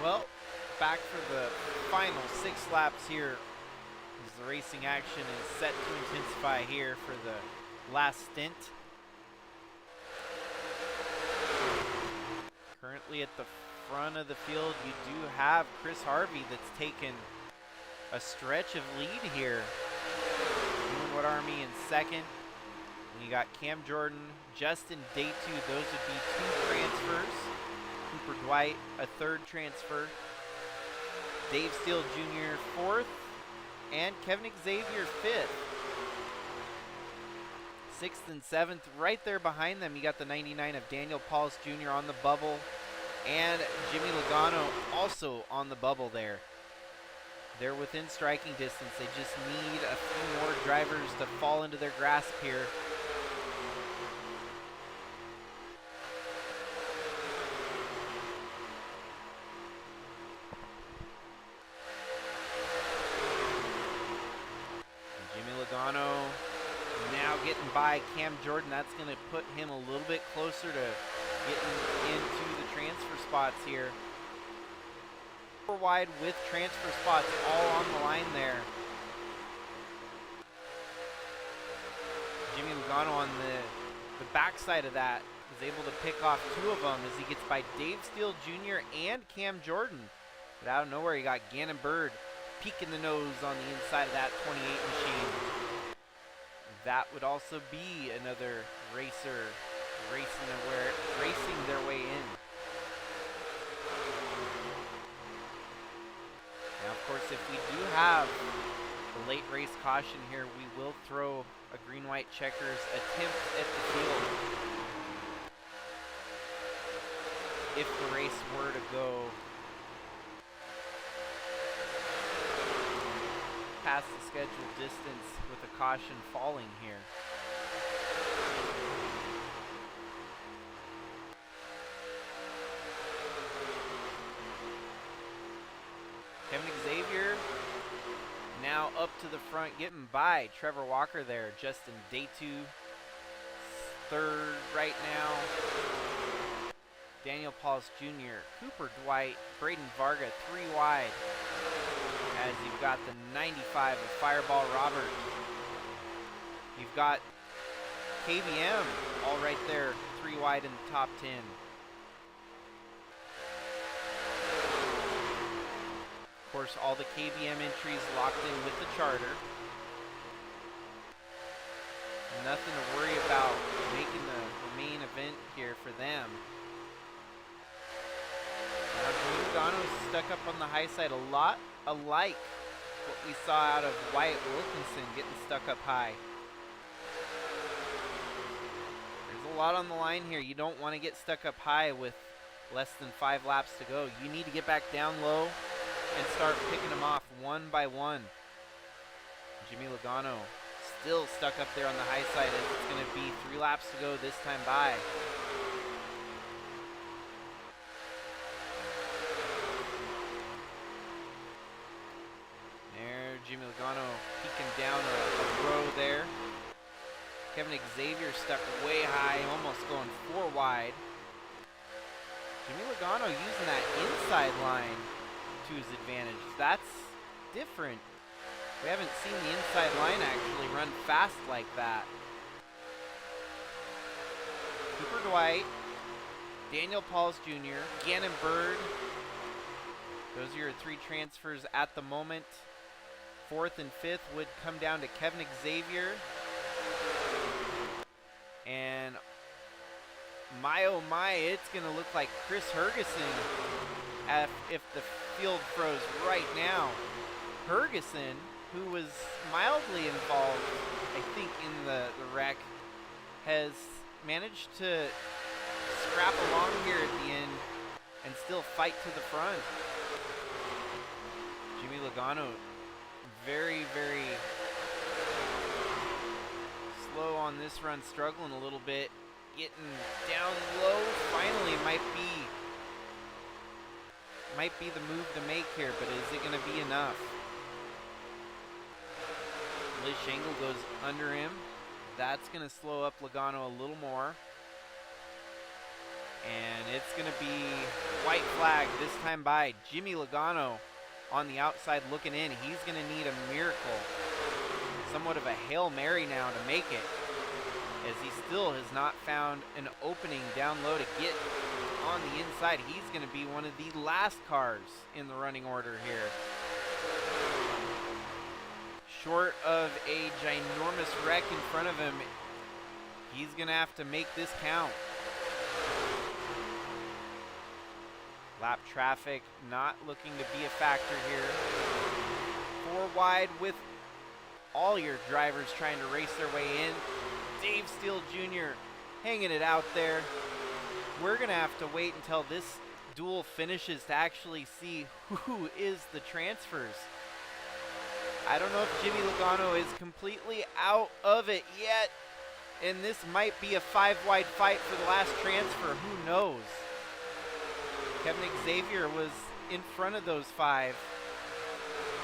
A: Well, back for the final 6 laps here as the racing action is set to intensify here for the last stint. Currently at the front of the field, you do have Chris Harvey that's taken a stretch of lead here. Wood Army in second. And you got Cam Jordan, Justin Day 2. Those would be 2 transfers. Cooper Dwight, a 3rd transfer. Dave Steele Jr. 4th. And Kevin Xavier 5th. 6th and 7th. Right there behind them, you got the 99 of Daniel Pauls Jr. on the bubble. And Jimmy Logano also on the bubble there. They're within striking distance. They just need a few more drivers to fall into their grasp here. Jimmy Logano now getting by Cam Jordan. That's going to put him a little bit closer to getting into the transfer spots here. Wide with transfer spots all on the line there. Jimmy Logano on the backside of that is able to pick off 2 of them as he gets by Dave Steele Jr. and Cam Jordan. But out of nowhere, you got Gannon Bird peeking the nose on the inside of that 28 machine. That would also be another racer racing their way in. Now, of course, if we do have a late race caution here, we will throw a green-white checkers attempt at the field. If the race were to go past the scheduled distance with a caution falling here. Kevin Xavier now up to the front, getting by Trevor Walker there. Justin Day 2, 3rd right now. Daniel Pauls Jr., Cooper Dwight, Braden Varga 3 wide. As you've got the 95 of Fireball Robert. You've got KBM all right there, 3 wide in the top 10. Of course, all the KBM entries locked in with the charter. Nothing to worry about making the main event here for them. Now, Jimmy Logano's stuck up on the high side, a lot alike what we saw out of Wyatt Wilkinson getting stuck up high. There's a lot on the line here. You don't want to get stuck up high with less than 5 laps to go. You need to get back down low and start picking them off one by one. Jimmy Logano still stuck up there on the high side as it's going to be 3 laps to go this time by. There, Jimmy Logano peeking down a row there. Kevin Xavier stuck way high, almost going 4 wide. Jimmy Logano using that inside line to his advantage. That's different. We haven't seen the inside line actually run fast like that. Cooper Dwight, Daniel Pauls Jr., Gannon Bird. Those are your 3 transfers at the moment. 4th and 5th would come down to Kevin Xavier. And my oh my, it's going to look like Chris Hergeson if the field froze right now. Hergeson, who was mildly involved, I think, in the wreck, has managed to scrap along here at the end and still fight to the front. Jimmy Logano, very, very slow on this run, struggling a little bit, getting down low. Finally, might be the move to make here, but is it going to be enough? Liz Shangle goes under him. That's going to slow up Logano a little more. And it's going to be white flag, this time by Jimmy Logano on the outside looking in. He's going to need a miracle, somewhat of a Hail Mary now to make it, as he still has not found an opening down low to get on the inside. He's going to be one of the last cars in the running order here. Short of a ginormous wreck in front of him, he's going to have to make this count. Lap traffic not looking to be a factor here. 4 wide with all your drivers trying to race their way in. Dave Steele Jr. hanging it out there. We're going to have to wait until this duel finishes to actually see who is the transfers. I don't know if Jimmy Logano is completely out of it yet, and this might be a 5-wide fight for the last transfer. Who knows? Kevin Xavier was in front of those 5.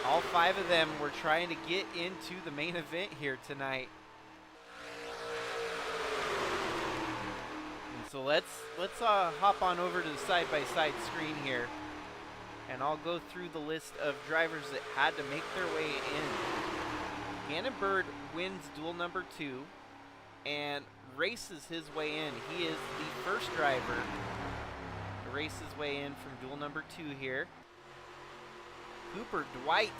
A: All 5 of them were trying to get into the main event here tonight. And so let's hop on over to the side-by-side screen here, and I'll go through the list of drivers that had to make their way in. Gannon Bird wins duel number 2 and races his way in. He is the first driver to race his way in from duel number 2 here. Cooper Dwight,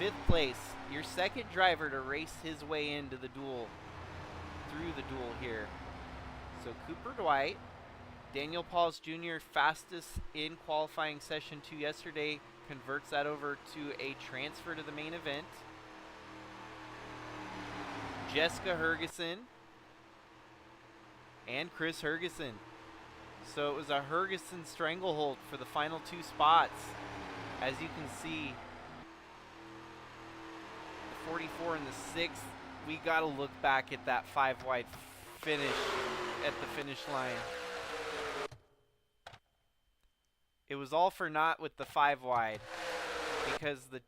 A: 5th place, your second driver to race his way into the duel, through the duel here. So Cooper Dwight, Daniel Pauls Jr., fastest in qualifying session 2 yesterday, converts that over to a transfer to the main event. Jessica Hergeson and Chris Hergeson. So it was a Hergeson stranglehold for the final 2 spots. As you can see, the 44 and the 6th, we got to look back at that 5-wide finish at the finish line. It was all for naught with the 5-wide, because the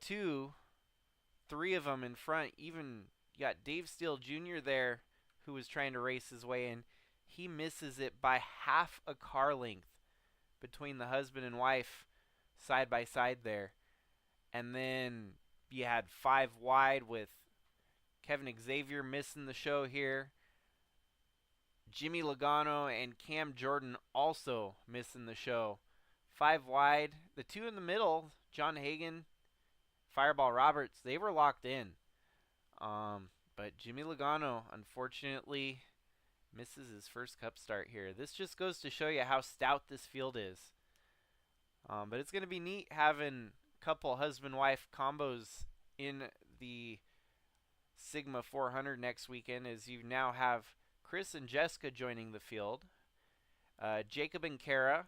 A: 3 of them in front, even you got Dave Steele Jr. there, who was trying to race his way in. He misses it by half a car length between the husband and wife side by side there. And then you had 5 wide with Kevin Xavier missing the show here. Jimmy Logano and Cam Jordan also missing the show. 5 wide. The 2 in the middle, John Hagan, Fireball Roberts, they were locked in. But Jimmy Logano, unfortunately, misses his first Cup start here. This just goes to show you how stout this field is. But it's going to be neat having a couple husband-wife combos in the Sigma 400 next weekend, as you now have Chris and Jessica joining the field, Jacob and Kara,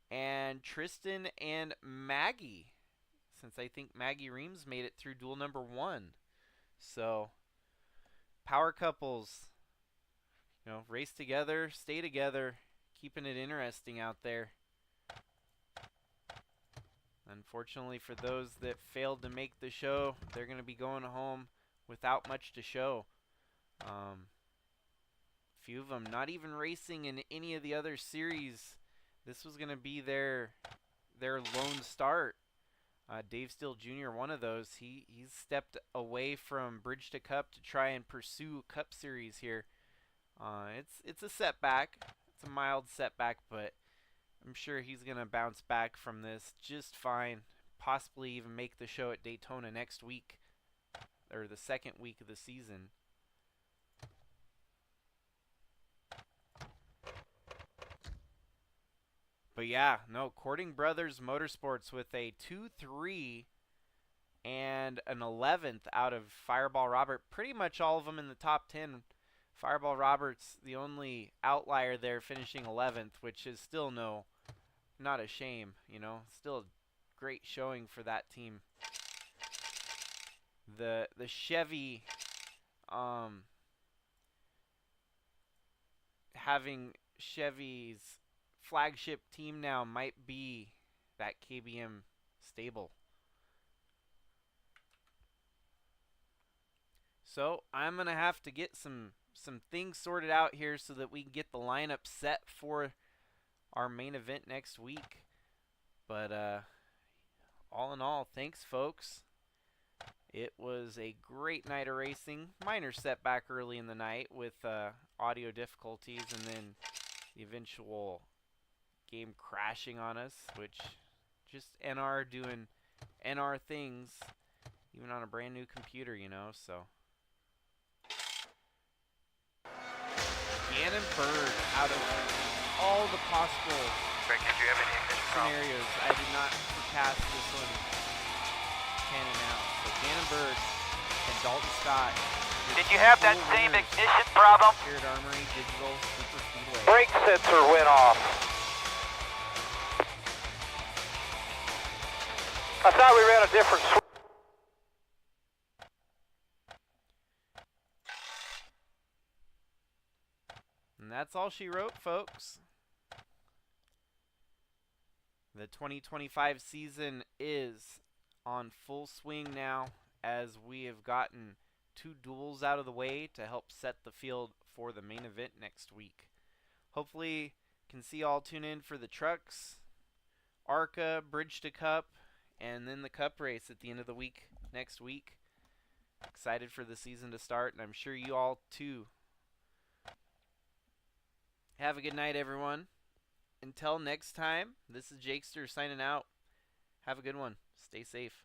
A: and Tristan and Maggie, since I think Maggie Reams made it through duel number 1. So, power couples, you know, race together, stay together, keeping it interesting out there. Unfortunately for those that failed to make the show, they're going to be going home without much to show. Few of them not even racing in any of the other series. This was going to be their lone start. Dave Steele Jr., one of those, he's stepped away from Bridge to Cup to try and pursue Cup Series here. It's a setback. It's a mild setback, but I'm sure he's going to bounce back from this just fine. Possibly even make the show at Daytona next week, or the second week of the season. But yeah, no, Cording Brothers Motorsports with a 2-3 and an 11th out of Fireball Robert. Pretty much all of them in the top 10. Fireball Roberts, the only outlier there, finishing 11th, which is still not a shame, you know. Still a great showing for that team. The Chevy, having Chevy's flagship team now might be that KBM stable. So I'm going to have to get some things sorted out here so that we can get the lineup set for our main event next week. But all in all, thanks, folks. It was a great night of racing. Minor setback early in the night with audio difficulties and then the eventual game crashing on us, which just NR doing NR things, even on a brand new computer, you know, so. Gannon Bird, out of all the possible
B: Rick, did you have any ignition problems?
A: scenarios, I did not forecast this one panning out. So Gannon Bird and Dalton Scott.
B: Did you have that same ignition problem?
A: Spirit Armory Digital Super Speedway.
B: Brake sensor went off. I thought we ran a different switch.
A: And that's all she wrote, folks. The 2025 season is on full swing now, as we have gotten 2 duels out of the way to help set the field for the main event next week. Hopefully, can see all tune in for the trucks, ARCA, Bridge to Cup, and then the Cup race at the end of the week next week. Excited for the season to start, and I'm sure you all too. Have a good night, everyone. Until next time, this is Jakester signing out. Have a good one. Stay safe.